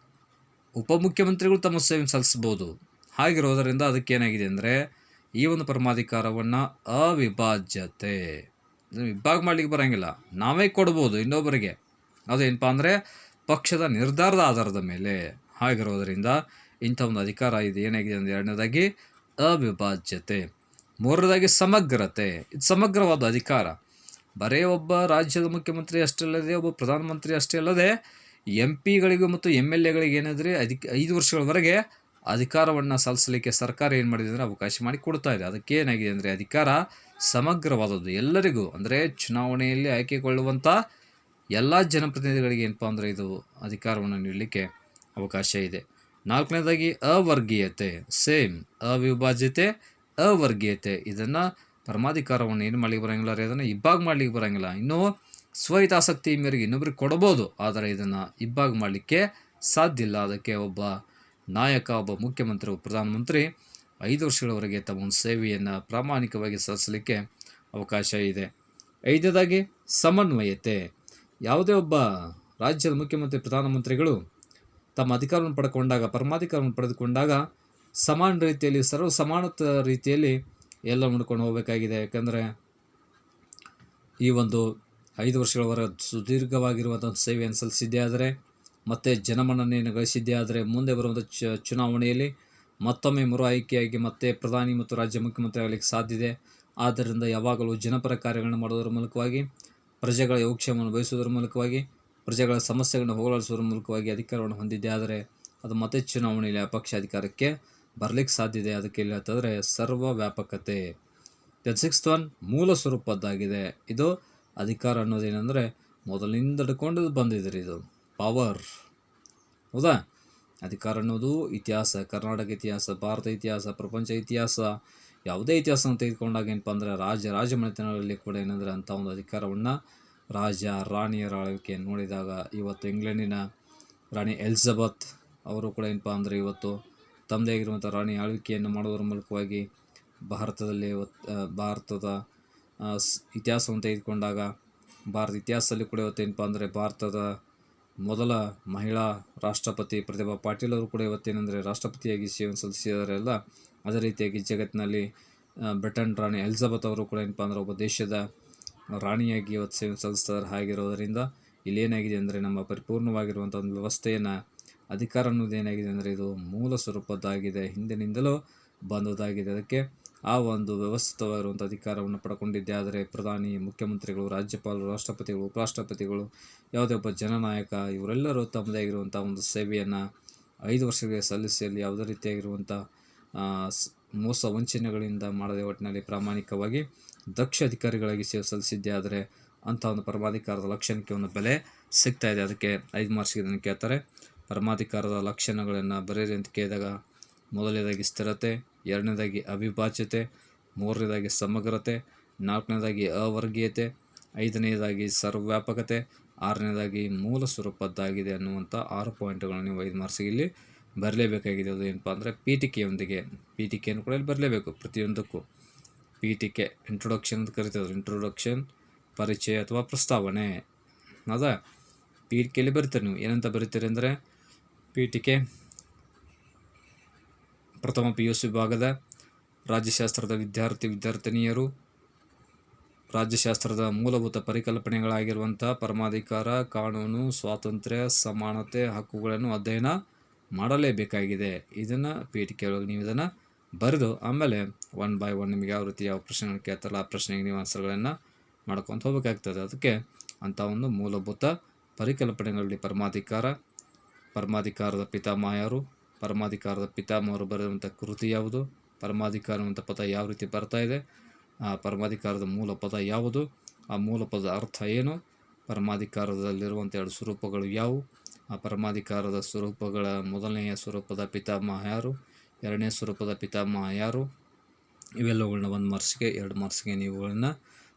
ಉಪಮುಖ್ಯಮಂತ್ರಿಗಳು ತಮ್ಮ ಸೇವೆಯನ್ನು ಸಲ್ಲಿಸ್ಬೋದು. ಹಾಗಿರೋದರಿಂದ ಅದಕ್ಕೆ ಏನಾಗಿದೆ ಅಂದರೆ ಈ ಒಂದು ಪರಮಾಧಿಕಾರವನ್ನು ಅವಿಭಾಜ್ಯತೆ, ವಿಭಾಗ ಮಾಡಲಿಕ್ಕೆ ಬರೋಂಗಿಲ್ಲ, ನಾವೇ ಕೊಡ್ಬೋದು ಇನ್ನೊಬ್ಬರಿಗೆ. ಅದೇನಪ್ಪ ಅಂದರೆ ಪಕ್ಷದ ನಿರ್ಧಾರದ ಆಧಾರದ ಮೇಲೆ. ಹಾಗಿರೋದರಿಂದ ಇಂಥ ಒಂದು ಅಧಿಕಾರ ಇದು ಏನಾಗಿದೆ ಅಂದರೆ ಎರಡನೇದಾಗಿ ಅವಿಭಾಜ್ಯತೆ. ಮೂರನೇದಾಗಿ ಸಮಗ್ರತೆ. ಇದು ಸಮಗ್ರವಾದ ಅಧಿಕಾರ. ಬರೀ ಒಬ್ಬ ರಾಜ್ಯದ ಮುಖ್ಯಮಂತ್ರಿ ಅಷ್ಟೇ ಅಲ್ಲದೆ, ಒಬ್ಬ ಪ್ರಧಾನಮಂತ್ರಿ ಅಷ್ಟೇ ಅಲ್ಲದೆ MP ಗಳಿಗೂ ಮತ್ತು MLAಗಳಿಗೆ ಏನಾದರೆ 5 ವರ್ಷಗಳವರೆಗೆ ಅಧಿಕಾರವನ್ನು ಸಲ್ಲಿಸಲಿಕ್ಕೆ ಸರ್ಕಾರ ಏನು ಮಾಡಿದೆ ಅಂದರೆ ಅವಕಾಶ ಮಾಡಿ ಕೊಡ್ತಾ ಇದೆ. ಅದಕ್ಕೆ ಏನಾಗಿದೆ ಅಂದರೆ ಅಧಿಕಾರ ಸಮಗ್ರವಾದದ್ದು. ಎಲ್ಲರಿಗೂ ಅಂದರೆ ಚುನಾವಣೆಯಲ್ಲಿ ಆಯ್ಕೆಗೊಳ್ಳುವಂಥ ಎಲ್ಲ ಜನಪ್ರತಿನಿಧಿಗಳಿಗೆ ಏನಪ್ಪ ಅಂದರೆ ಇದು ಅಧಿಕಾರವನ್ನು ನೀಡಲಿಕ್ಕೆ ಅವಕಾಶ ಇದೆ. ನಾಲ್ಕನೇದಾಗಿ ಅವರ್ಗೀಯತೆ. ಸೇಮ್ ಅವಿಭಾಜ್ಯತೆ, ಅವರ್ಗೀಯತೆ. ಇದನ್ನು ಪರಮಾಧಿಕಾರವನ್ನು ಏನು ಮಾಡ್ಲಿಕ್ಕೆ ಬರೋಂಗಿಲ್ಲ ರೀ, ಅದನ್ನು ಇಬ್ಬಾಗ ಮಾಡ್ಲಿಕ್ಕೆ ಬರೋಂಗಿಲ್ಲ. ಇನ್ನೂ ಸ್ವಹಿತಾಸಕ್ತಿ ಮೇರೆಗೆ ಇನ್ನೊಬ್ರಿಗೆ ಕೊಡ್ಬೋದು, ಆದರೆ ಇದನ್ನು ಇಬ್ಬಾಗ ಮಾಡಲಿಕ್ಕೆ ಸಾಧ್ಯ ಇಲ್ಲ. ಅದಕ್ಕೆ ಒಬ್ಬ ನಾಯಕ, ಒಬ್ಬ ಮುಖ್ಯಮಂತ್ರಿ, ಒಬ್ಬ ಪ್ರಧಾನಮಂತ್ರಿ 5 ವರ್ಷಗಳವರೆಗೆ ತಮ್ಮ ಒಂದು ಸೇವೆಯನ್ನು ಪ್ರಾಮಾಣಿಕವಾಗಿ ಸಲ್ಲಿಸಲಿಕ್ಕೆ ಅವಕಾಶ ಇದೆ. 5ನೇದಾಗಿ ಸಮನ್ವಯತೆ. ಯಾವುದೇ ಒಬ್ಬ ರಾಜ್ಯದ ಮುಖ್ಯಮಂತ್ರಿ, ಪ್ರಧಾನಮಂತ್ರಿಗಳು ತಮ್ಮ ಅಧಿಕಾರವನ್ನು ಪಡ್ಕೊಂಡಾಗ, ಪರಮಾಧಿಕಾರವನ್ನು ಪಡೆದುಕೊಂಡಾಗ ಸಮಾನ ರೀತಿಯಲ್ಲಿ, ಸರ್ವ ಸಮಾನತ ರೀತಿಯಲ್ಲಿ ಎಲ್ಲ ನೋಡ್ಕೊಂಡು ಹೋಗಬೇಕಾಗಿದೆ. ಯಾಕಂದರೆ ಈ ಒಂದು 5 ವರ್ಷಗಳವರೆಗೆ ಸುದೀರ್ಘವಾಗಿರುವಂಥ ಸೇವೆಯನ್ನು ಸಲ್ಲಿಸಿದ್ದೇ ಆದರೆ, ಮತ್ತು ಜನಮನ್ನಣೆಯನ್ನು ಗಳಿಸಿದ್ದೇ ಆದರೆ, ಮುಂದೆ ಬರುವಂಥ ಚುನಾವಣೆಯಲ್ಲಿ ಮತ್ತೊಮ್ಮೆ ಮರು ಆಯ್ಕೆಯಾಗಿ ಮತ್ತೆ ಪ್ರಧಾನಿ ಮತ್ತು ರಾಜ್ಯ ಮುಖ್ಯಮಂತ್ರಿ ಆಗಲಿಕ್ಕೆ ಸಾಧ್ಯತೆ. ಆದ್ದರಿಂದ ಯಾವಾಗಲೂ ಜನಪರ ಕಾರ್ಯಗಳನ್ನು ಮಾಡೋದರ ಮೂಲಕವಾಗಿ, ಪ್ರಜೆಗಳ ಯೋಗಕ್ಷೇಮವನ್ನು ಬಯಸುವುದರ ಮೂಲಕವಾಗಿ, ಪ್ರಜೆಗಳ ಸಮಸ್ಯೆಗಳನ್ನು ಹೋಗಲಾಡಿಸುವುದರ ಮೂಲಕವಾಗಿ ಅಧಿಕಾರವನ್ನು ಹೊಂದಿದ್ದೇ ಆದರೆ ಅದು ಮತ್ತೆ ಚುನಾವಣೆಯಲ್ಲಿ ಆ ಪಕ್ಷ ಅಧಿಕಾರಕ್ಕೆ ಬರಲಿಕ್ಕೆ ಸಾಧ್ಯತೆ. ಅದಕ್ಕೆ ಇಲ್ಲಿ ಅಂತಂದರೆ ಸರ್ವ ವ್ಯಾಪಕತೆ. ದ 6th ಒನ್ ಮೂಲ ಸ್ವರೂಪದ್ದಾಗಿದೆ. ಇದು ಅಧಿಕಾರ ಅನ್ನೋದೇನೆಂದರೆ ಮೊದಲಿನಿಂದ ಹಿಡ್ಕೊಂಡು ಬಂದಿದ್ರಿ, ಇದು ಪವರ್. ಹೌದಾ? ಅಧಿಕಾರ ಅನ್ನೋದು ಇತಿಹಾಸ, ಕರ್ನಾಟಕ ಇತಿಹಾಸ, ಭಾರತ ಇತಿಹಾಸ, ಪ್ರಪಂಚ ಇತಿಹಾಸ, ಯಾವುದೇ ಇತಿಹಾಸವನ್ನು ತೆಗೆದುಕೊಂಡಾಗ ಏನಪ್ಪ ಅಂದರೆ ರಾಜಮನೆತನಗಳಲ್ಲಿ ಕೂಡ ಏನಂದರೆ ಅಂಥ ಒಂದು ಅಧಿಕಾರವನ್ನು ರಾಜ ರಾಣಿಯರ ಆಳ್ವಿಕೆಯನ್ನು ನೋಡಿದಾಗ, ಇವತ್ತು ಇಂಗ್ಲೆಂಡಿನ ರಾಣಿ ಎಲಿಜಬೆತ್ ಅವರು ಕೂಡ ಏನಪ್ಪ ಅಂದರೆ ಇವತ್ತು ತಮ್ಮದೇ ಆಗಿರುವಂಥ ರಾಣಿ ಆಳ್ವಿಕೆಯನ್ನು ಮಾಡೋದ್ರ ಮೂಲಕವಾಗಿ ಭಾರತದ ಇತಿಹಾಸವನ್ನು ತೆಗೆದುಕೊಂಡಾಗ, ಭಾರತ ಇತಿಹಾಸದಲ್ಲಿ ಕೂಡ ಇವತ್ತೇನಪ್ಪ ಅಂದರೆ ಭಾರತದ ಮೊದಲ ಮಹಿಳಾ ರಾಷ್ಟ್ರಪತಿ ಪ್ರತಿಭಾ ಪಾಟೀಲ್ ಅವರು ಕೂಡ ಇವತ್ತೇನೆಂದರೆ ರಾಷ್ಟ್ರಪತಿಯಾಗಿ ಸೇವೆ ಸಲ್ಲಿಸಿದಾರೆಲ್ಲ. ಅದೇ ರೀತಿಯಾಗಿ ಜಗತ್ತಿನಲ್ಲಿ ಬ್ರಿಟನ್ ರಾಣಿ ಎಲಿಜಬೆತ್ ಅವರು ಕೂಡ ಏನಪ್ಪ ಅಂದರೆ ಒಬ್ಬ ದೇಶದ ರಾಣಿಯಾಗಿ ಇವತ್ತು ಸೇವೆ ಸಲ್ಲಿಸ್ತಾರೆ. ಹಾಗಿರೋದರಿಂದ ಇಲ್ಲೇನಾಗಿದೆ ಅಂದರೆ ನಮ್ಮ ಪರಿಪೂರ್ಣವಾಗಿರುವಂಥ ಒಂದು ವ್ಯವಸ್ಥೆಯನ್ನು, ಅಧಿಕಾರ ಅನ್ನೋದೇನಾಗಿದೆ ಅಂದರೆ ಇದು ಮೂಲ ಸ್ವರೂಪದ್ದಾಗಿದೆ, ಹಿಂದಿನಿಂದಲೂ ಬಂದದ್ದಾಗಿದೆ. ಅದಕ್ಕೆ ಆ ಒಂದು ವ್ಯವಸ್ಥಿತವಾಗಿರುವಂಥ ಅಧಿಕಾರವನ್ನು ಪಡ್ಕೊಂಡಿದ್ದೇ ಆದರೆ ಪ್ರಧಾನಿ, ಮುಖ್ಯಮಂತ್ರಿಗಳು, ರಾಜ್ಯಪಾಲರು, ರಾಷ್ಟ್ರಪತಿಗಳು, ಉಪರಾಷ್ಟ್ರಪತಿಗಳು, ಯಾವುದೇ ಒಬ್ಬ ಜನನಾಯಕ ಇವರೆಲ್ಲರೂ ತಮ್ಮದೇ ಆಗಿರುವಂಥ ಒಂದು ಸೇವೆಯನ್ನು 5 ವರ್ಷಗಳಿಗೆ ಸಲ್ಲಿಸಲಿ, ಯಾವುದೇ ರೀತಿಯಾಗಿರುವಂಥ ಮೋಸ ವಂಚನೆಗಳಿಂದ ಮಾಡದೆ ಒಟ್ಟಿನಲ್ಲಿ ಪ್ರಾಮಾಣಿಕವಾಗಿ ದಕ್ಷ ಅಧಿಕಾರಿಗಳಾಗಿ ಸೇವೆ ಸಲ್ಲಿಸಿದ್ದೇ ಆದರೆ ಅಂಥ ಒಂದು ಪರಮಾಧಿಕಾರದ ಲಕ್ಷಣಕ್ಕೆ ಒಂದು ಬೆಲೆ ಸಿಗ್ತಾ ಇದೆ. ಅದಕ್ಕೆ 5 ಮಾರ್ಕ್ಸ್ಗೆ ಇದನ್ನು ಕೇಳ್ತಾರೆ. ಪರಮಾಧಿಕಾರದ ಲಕ್ಷಣಗಳನ್ನು ಬರೆಯಿರಿ ಅಂತ ಕೇಳಿದಾಗ, ಮೊದಲನೇದಾಗಿ ಸ್ಥಿರತೆ, 2ನೇದಾಗಿ ಅವಿಭಾಜ್ಯತೆ, 3ನೇದಾಗಿ ಸಮಗ್ರತೆ, 4ನೇದಾಗಿ ಅವರ್ಗೀಯತೆ, 5ನೇದಾಗಿ ಸರ್ವವ್ಯಾಪಕತೆ, 6ನೇದಾಗಿ ಮೂಲ ಸ್ವರೂಪದ್ದಾಗಿದೆ ಅನ್ನುವಂಥ 6 ಪಾಯಿಂಟ್ಗಳನ್ನು ನೀವು 5 ಮಾರ್ಕ್ಸಿಗೆ ಇಲ್ಲಿ ಬರಲೇಬೇಕಾಗಿದೆ. ಅದು ಏನಪ್ಪ ಅಂದರೆ ಪೀಠಿಕೆಯೊಂದಿಗೆ, ಪೀಠಿಕೆಯನ್ನು ಕೂಡ ಇಲ್ಲಿ ಬರಲೇಬೇಕು ಪ್ರತಿಯೊಂದಕ್ಕೂ. ಪೀಠಿಕೆ ಇಂಟ್ರೊಡಕ್ಷನ್ ಅಂತ ಕರಿತಿದ್ರು, ಇಂಟ್ರೊಡಕ್ಷನ್ ಪರಿಚಯ ಅಥವಾ ಪ್ರಸ್ತಾವನೆ. ಹೌದಾ? ಪೀಠಿಕೆಯಲ್ಲಿ ಬರೀತೀರಿ ನೀವು. ಏನಂತ ಬರೀತೀರಿ ಅಂದರೆ ಪೀಠಿಕೆ ಪ್ರಥಮ PUC ವಿಭಾಗದ ರಾಜ್ಯಶಾಸ್ತ್ರದ ವಿದ್ಯಾರ್ಥಿನಿಯರು ರಾಜ್ಯಶಾಸ್ತ್ರದ ಮೂಲಭೂತ ಪರಿಕಲ್ಪನೆಗಳಾಗಿರುವಂಥ ಪರಮಾಧಿಕಾರ, ಕಾನೂನು, ಸ್ವಾತಂತ್ರ್ಯ, ಸಮಾನತೆ, ಹಕ್ಕುಗಳನ್ನು ಅಧ್ಯಯನ ಮಾಡಲೇಬೇಕಾಗಿದೆ. ಇದನ್ನು ಪೀಠಿಕೆಯೊಳಗೆ ನೀವು ಇದನ್ನು ಬರೆದು ಆಮೇಲೆ 1 by 1 ನಿಮಗೆ ಯಾವ ರೀತಿ ಯಾವ ಪ್ರಶ್ನೆಗಳು ಕೇಳ್ತಾರಲ್ಲ ಆ ಪ್ರಶ್ನೆಗೆ ನೀವು ಆನ್ಸರ್ಗಳನ್ನು ಮಾಡ್ಕೊತ ಹೋಗಬೇಕಾಗ್ತದೆ. ಅದಕ್ಕೆ ಅಂಥ ಒಂದು ಮೂಲಭೂತ ಪರಿಕಲ್ಪನೆಗಳಲ್ಲಿ ಪರಮಾಧಿಕಾರದ ಪಿತಾಮಹ ಯಾರು, ಪರಮಾಧಿಕಾರದ ಪಿತಾಮಹರು ಬರೆದಂಥ ಕೃತಿ ಯಾವುದು, ಪರಮಾಧಿಕಾರ ಅಂತ ಪದ ಯಾವ ರೀತಿ ಬರ್ತಾ ಇದೆ, ಆ ಪರಮಾಧಿಕಾರದ ಮೂಲ ಪದ ಯಾವುದು, ಆ ಮೂಲ ಪದದ ಅರ್ಥ ಏನು, ಪರಮಾಧಿಕಾರದಲ್ಲಿರುವಂಥ 2 ಸ್ವರೂಪಗಳು ಯಾವುವು, ಆ ಪರಮಾಧಿಕಾರದ ಸ್ವರೂಪಗಳ ಮೊದಲನೆಯ ಸ್ವರೂಪದ ಪಿತಾಮಹ ಯಾರು, 2ನೇ ಸ್ವರೂಪದ ಪಿತಾಮಹ ಯಾರು, ಇವೆಲ್ಲವುಗಳನ್ನ 1 ಮಾರ್ಕ್ಸ್ಗೆ 2 ಮಾರ್ಕ್ಸ್ಗೆ ನೀವುಗಳನ್ನು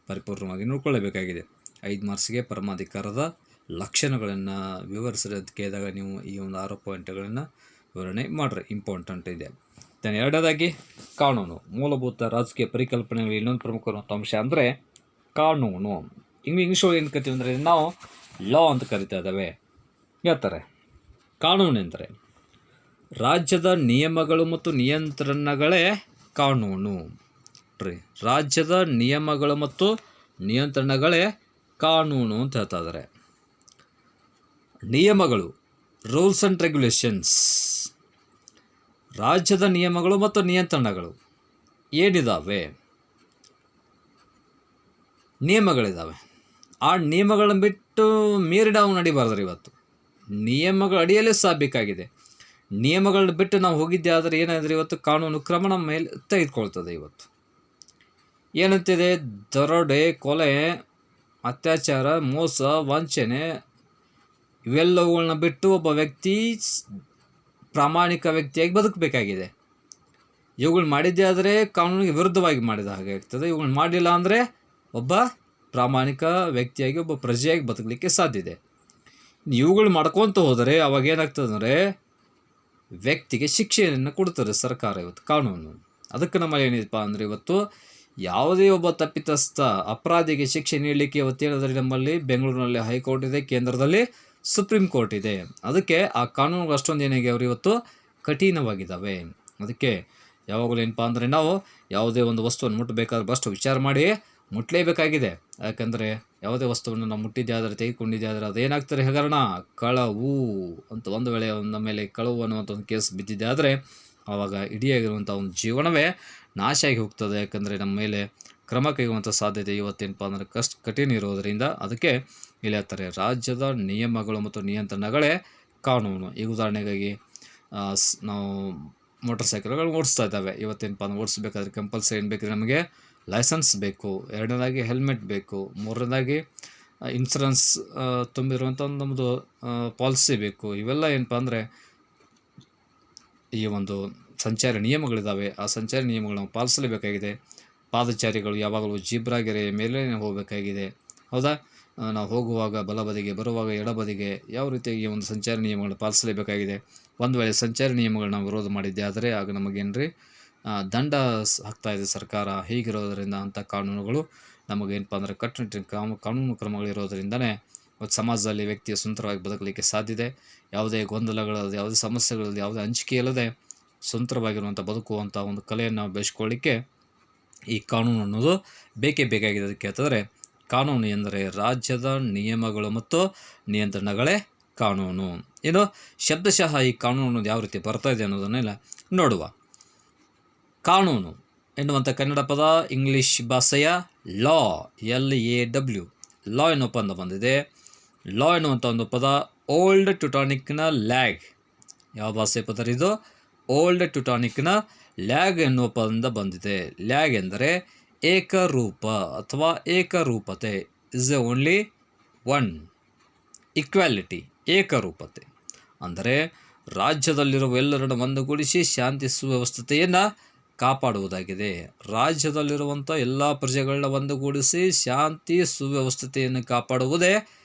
ಪರಿಪೂರ್ಣವಾಗಿ ನೋಡ್ಕೊಳ್ಳಬೇಕಾಗಿದೆ. 5 ಮಾರ್ಕ್ಸ್ಗೆ ಪರಮಾಧಿಕಾರದ ಲಕ್ಷಣಗಳನ್ನು ವಿವರಿಸಿದ ಕೇಳಿದಾಗ ನೀವು ಈ ಒಂದು 6 ಪಾಯಿಂಟ್ಗಳನ್ನು ವಿವರಣೆ ಮಾಡಿರಿ, ಇಂಪಾರ್ಟೆಂಟ್ ಇದೆ. ದೆನ್ 2ನೇದಾಗಿ ಕಾನೂನು, ಮೂಲಭೂತ ರಾಜಕೀಯ ಪರಿಕಲ್ಪನೆಗಳು. ಇನ್ನೊಂದು ಪ್ರಮುಖವಾದಂಥ ಅಂಶ ಅಂದರೆ ಕಾನೂನು. ಇಂಗ್ಲೀಷ್ ಒಳಗೆ ಏನು ಕರಿತೀವಿ ಅಂದರೆ ನಾವು ಲಾ ಅಂತ ಕರಿತಾ ಇದ್ದಾವೆ. ಹೇಳ್ತಾರೆ ಕಾನೂನು ಎಂದರೆ ರಾಜ್ಯದ ನಿಯಮಗಳು ಮತ್ತು ನಿಯಂತ್ರಣಗಳೇ ಕಾನೂನು. ರಾಜ್ಯದ ನಿಯಮಗಳು ಮತ್ತು ನಿಯಂತ್ರಣಗಳೇ ಕಾನೂನು ಅಂತ ಹೇಳ್ತಾ ಇದ್ದಾರೆ. ನಿಯಮಗಳು, ರೂಲ್ಸ್ ಆ್ಯಂಡ್ ರೆಗ್ಯುಲೇಷನ್ಸ್. ರಾಜ್ಯದ ನಿಯಮಗಳು ಮತ್ತು ನಿಯಂತ್ರಣಗಳು ಏನಿದ್ದಾವೆ, ನಿಯಮಗಳಿದ್ದಾವೆ. ಆ ನಿಯಮಗಳನ್ನು ಬಿಟ್ಟು ಮೀರಿ ನಾವು ನಡಿಬಾರ್ದು. ಇವತ್ತು ನಿಯಮಗಳ ಅಡಿಯಲ್ಲೇ ಸಾಗಬೇಕಾಗಿದೆ. ನಿಯಮಗಳನ್ನ ಬಿಟ್ಟು ನಾವು ಹೋಗಿದ್ದೆ ಆದರೆ ಏನಾದರೆ ಇವತ್ತು ಕಾನೂನು ಕ್ರಮ ನಮ್ಮ ಮೇಲೆ ತೆಗೆದುಕೊಳ್ತದೆ. ಇವತ್ತು ಏನಂತಿದೆ, ದರೋಡೆ, ಕೊಲೆ, ಅತ್ಯಾಚಾರ, ಮೋಸ, ವಂಚನೆ ಇವೆಲ್ಲವುಗಳನ್ನ ಬಿಟ್ಟು ಒಬ್ಬ ವ್ಯಕ್ತಿ ಪ್ರಾಮಾಣಿಕ ವ್ಯಕ್ತಿಯಾಗಿ ಬದುಕಬೇಕಾಗಿದೆ. ಇವುಗಳು ಮಾಡಿದ್ದೇ ಆದರೆ ಕಾನೂನಿಗೆ ವಿರುದ್ಧವಾಗಿ ಮಾಡಿದ ಹಾಗೆ ಆಗ್ತದೆ. ಇವುಗಳನ್ನ ಮಾಡಲಿಲ್ಲ ಅಂದರೆ ಒಬ್ಬ ಪ್ರಾಮಾಣಿಕ ವ್ಯಕ್ತಿಯಾಗಿ, ಒಬ್ಬ ಪ್ರಜೆಯಾಗಿ ಬದುಕಲಿಕ್ಕೆ ಸಾಧ್ಯತೆ. ಇವುಗಳು ಮಾಡ್ಕೊತ ಹೋದರೆ ಅವಾಗ ಏನಾಗ್ತದೆ ಅಂದರೆ ವ್ಯಕ್ತಿಗೆ ಶಿಕ್ಷೆಯನ್ನು ಕೊಡ್ತಾರೆ ಸರ್ಕಾರ ಇವತ್ತು ಕಾನೂನು. ಅದಕ್ಕೆ ನಮ್ಮಲ್ಲಿ ಏನಿದೆಪ್ಪ ಅಂದರೆ ಇವತ್ತು ಯಾವುದೇ ಒಬ್ಬ ತಪ್ಪಿತಸ್ಥ ಅಪರಾಧಿಗೆ ಶಿಕ್ಷೆ ನೀಡಲಿಕ್ಕೆ ಇವತ್ತು ಹೇಳಿದ್ರೆ ನಮ್ಮಲ್ಲಿ ಬೆಂಗಳೂರಿನಲ್ಲಿ ಹೈಕೋರ್ಟ್ ಇದೆ, ಕೇಂದ್ರದಲ್ಲಿ ಸುಪ್ರೀಂ ಕೋರ್ಟ್ ಇದೆ. ಅದಕ್ಕೆ ಆ ಕಾನೂನುಗಳು ಅಷ್ಟೊಂದು ಏನಾಗಿ ಅವರು ಇವತ್ತು ಕಠಿಣವಾಗಿದ್ದಾವೆ. ಅದಕ್ಕೆ ಯಾವಾಗಲೂ ಏನಪ್ಪ ಅಂದರೆ ನಾವು ಯಾವುದೇ ಒಂದು ವಸ್ತುವನ್ನು ಮುಟ್ಟಬೇಕಾದ್ರೆ ಫಸ್ಟ್ ವಿಚಾರ ಮಾಡಿ ಮುಟ್ಟಲೇಬೇಕಾಗಿದೆ. ಯಾಕಂದರೆ ಯಾವುದೇ ವಸ್ತುವನ್ನು ನಾವು ಮುಟ್ಟಿದ್ದೆ ಆದರೆ, ತೆಗೆದುಕೊಂಡಿದ್ದೆ ಆದರೆ ಅದೇನಾಗ್ತಾರೆ ಹಗರಣ, ಕಳವು ಅಂತ ಒಂದು ವೇಳೆ ನಮ್ಮ ಮೇಲೆ ಕಳವು ಅನ್ನುವಂಥ ಒಂದು ಕೇಸ್ ಬಿದ್ದಿದೆ ಆದರೆ ಆವಾಗ ಇಡಿಯಾಗಿರುವಂಥ ಒಂದು ಜೀವನವೇ ನಾಶ ಆಗಿ ಹೋಗ್ತದೆ. ಯಾಕಂದರೆ ನಮ್ಮ ಮೇಲೆ ಕ್ರಮ ಕೈಗೊಳ್ಳುವಂಥ ಸಾಧ್ಯತೆ ಇವತ್ತೇನಪ್ಪ ಅಂದರೆ ಕಠಿಣ ಇರೋದರಿಂದ ಅದಕ್ಕೆ ಇಲ್ಲಿ ಹೇಳ್ತಾರೆ ರಾಜ್ಯದ ನಿಯಮಗಳು ಮತ್ತು ನಿಯಂತ್ರಣಗಳೇ ಕಾನೂನು. ಈಗ ಉದಾಹರಣೆಗಾಗಿ ನಾವು ಮೋಟರ್ ಸೈಕಲ್ಗಳು ಓಡಿಸ್ತಾ ಇದ್ದಾವೆ. ಇವತ್ತೇನಪ್ಪ ಅಂದ್ರೆ ಓಡಿಸ್ಬೇಕಾದ್ರೆ ಕಂಪಲ್ಸರಿ ಏನು ಬೇಕಿದ್ರೆ ನಮಗೆ ಲೈಸೆನ್ಸ್ ಬೇಕು, ಎರಡನೇದಾಗಿ ಹೆಲ್ಮೆಟ್ ಬೇಕು, ಮೂರನೇದಾಗಿ ಇನ್ಸೂರೆನ್ಸ್ ತುಂಬಿರುವಂಥ ಒಂದು ನಮ್ಮದು ಪಾಲಿಸಿ ಬೇಕು. ಇವೆಲ್ಲ ಏನಪ್ಪ ಅಂದರೆ ಈ ಒಂದು ಸಂಚಾರಿ ನಿಯಮಗಳಿದ್ದಾವೆ. ಆ ಸಂಚಾರಿ ನಿಯಮಗಳನ್ನು ಪಾಲಿಸಲೇಬೇಕಾಗಿದೆ. ಪಾದಚಾರಿಗಳು ಯಾವಾಗಲೂ ಜೀಬ್ರಾಗೆರೆ ಮೇಲೆ ಹೋಗಬೇಕಾಗಿದೆ. ಹೌದಾ, ನಾವು ಹೋಗುವಾಗ ಬಲಬದಿಗೆ, ಬರುವಾಗ ಎಡಬದಿಗೆ ಯಾವ ರೀತಿಯಾಗಿ ಒಂದು ಸಂಚಾರಿ ನಿಯಮಗಳನ್ನು ಪಾಲಿಸಲೇಬೇಕಾಗಿದೆ. ಒಂದು ವೇಳೆ ಸಂಚಾರಿ ನಿಯಮಗಳನ್ನ ವಿರೋಧ ಮಾಡಿದ್ದೆ ಆದರೆ ಆಗ ನಮಗೇನ್ರಿ ದಂಡ ಹಾಕ್ತಾಯಿದೆ ಸರ್ಕಾರ. ಹೀಗಿರೋದರಿಂದ ಅಂಥ ಕಾನೂನುಗಳು ನಮಗೇನಪ್ಪ ಅಂದರೆ ಕಟ್ಟುನಿಟ್ಟಿನ ಕಾನೂನು ಕ್ರಮಗಳಿರೋದರಿಂದನೇ ಇವತ್ತು ಸಮಾಜದಲ್ಲಿ ವ್ಯಕ್ತಿಯ ಸುಂದರವಾಗಿ ಬದುಕಲಿಕ್ಕೆ ಸಾಧ್ಯತೆ. ಯಾವುದೇ ಗೊಂದಲಗಳಲ್ಲದೆ, ಯಾವುದೇ ಸಮಸ್ಯೆಗಳಲ್ಲಿ, ಯಾವುದೇ ಹಂಚಿಕೆ ಇಲ್ಲದೆ ಸುಂದರವಾಗಿರುವಂಥ ಬದುಕುವಂಥ ಒಂದು ಕಲೆಯನ್ನು ಬೆಳೆಸ್ಕೊಳ್ಳಿಕ್ಕೆ ಈ ಕಾನೂನು ಅನ್ನೋದು ಬೇಕೇ ಬೇಕಾಗಿದೆ. ಅದಕ್ಕೆ ಹೇಳ್ತಂದರೆ ಕಾನೂನು ಎಂದರೆ ರಾಜ್ಯದ ನಿಯಮಗಳು ಮತ್ತು ನಿಯಂತ್ರಣಗಳೇ ಕಾನೂನು. ಏನು ಶಬ್ದಶಃ ಈ ಕಾನೂನು ಅನ್ನೋದು ಯಾವ ರೀತಿ ಬರ್ತಾ ಇದೆ ಅನ್ನೋದನ್ನೆಲ್ಲ ನೋಡುವ. ಕಾನೂನು ಎನ್ನುವಂಥ ಕನ್ನಡ ಪದ ಇಂಗ್ಲೀಷ್ ಭಾಷೆಯ ಲಾ, LAW, ಲಾ ಎನ್ನುವ ಪದ ಬಂದಿದೆ. ಲಾ ಎನ್ನುವಂಥ ಒಂದು ಪದ ಓಲ್ಡ್ ಟುಟಾನಿಕ್ನ ಲ್ಯಾಗ್. ಯಾವ ಭಾಷೆ ಪದ ಇದು? ಓಲ್ಡ್ ಟುಟಾನಿಕ್ನ ಲ್ಯಾಗ್ ಎನ್ನುವ ಪದದಿಂದ ಬಂದಿದೆ. ಲ್ಯಾಗ್ ಎಂದರೆ ಏಕರೂಪ ಅಥವಾ ಏಕರೂಪತೆ. Is a only one. Equality, ಏಕರೂಪತೆ ಅಂದರೆ ರಾಜ್ಯದಲ್ಲಿರುವ ಎಲ್ಲರನ್ನು ಒಂದುಗೂಡಿಸಿ ಶಾಂತಿ ಸುವ್ಯವಸ್ಥತೆಯನ್ನು ಕಾಪಾಡುವುದಾಗಿದೆ. ರಾಜ್ಯದಲ್ಲಿರುವಂಥ ಎಲ್ಲ ಪ್ರಜೆಗಳನ್ನ ಒಂದುಗೂಡಿಸಿ ಶಾಂತಿ ಸುವ್ಯವಸ್ಥತೆಯನ್ನು ಕಾಪಾಡುವುದೇ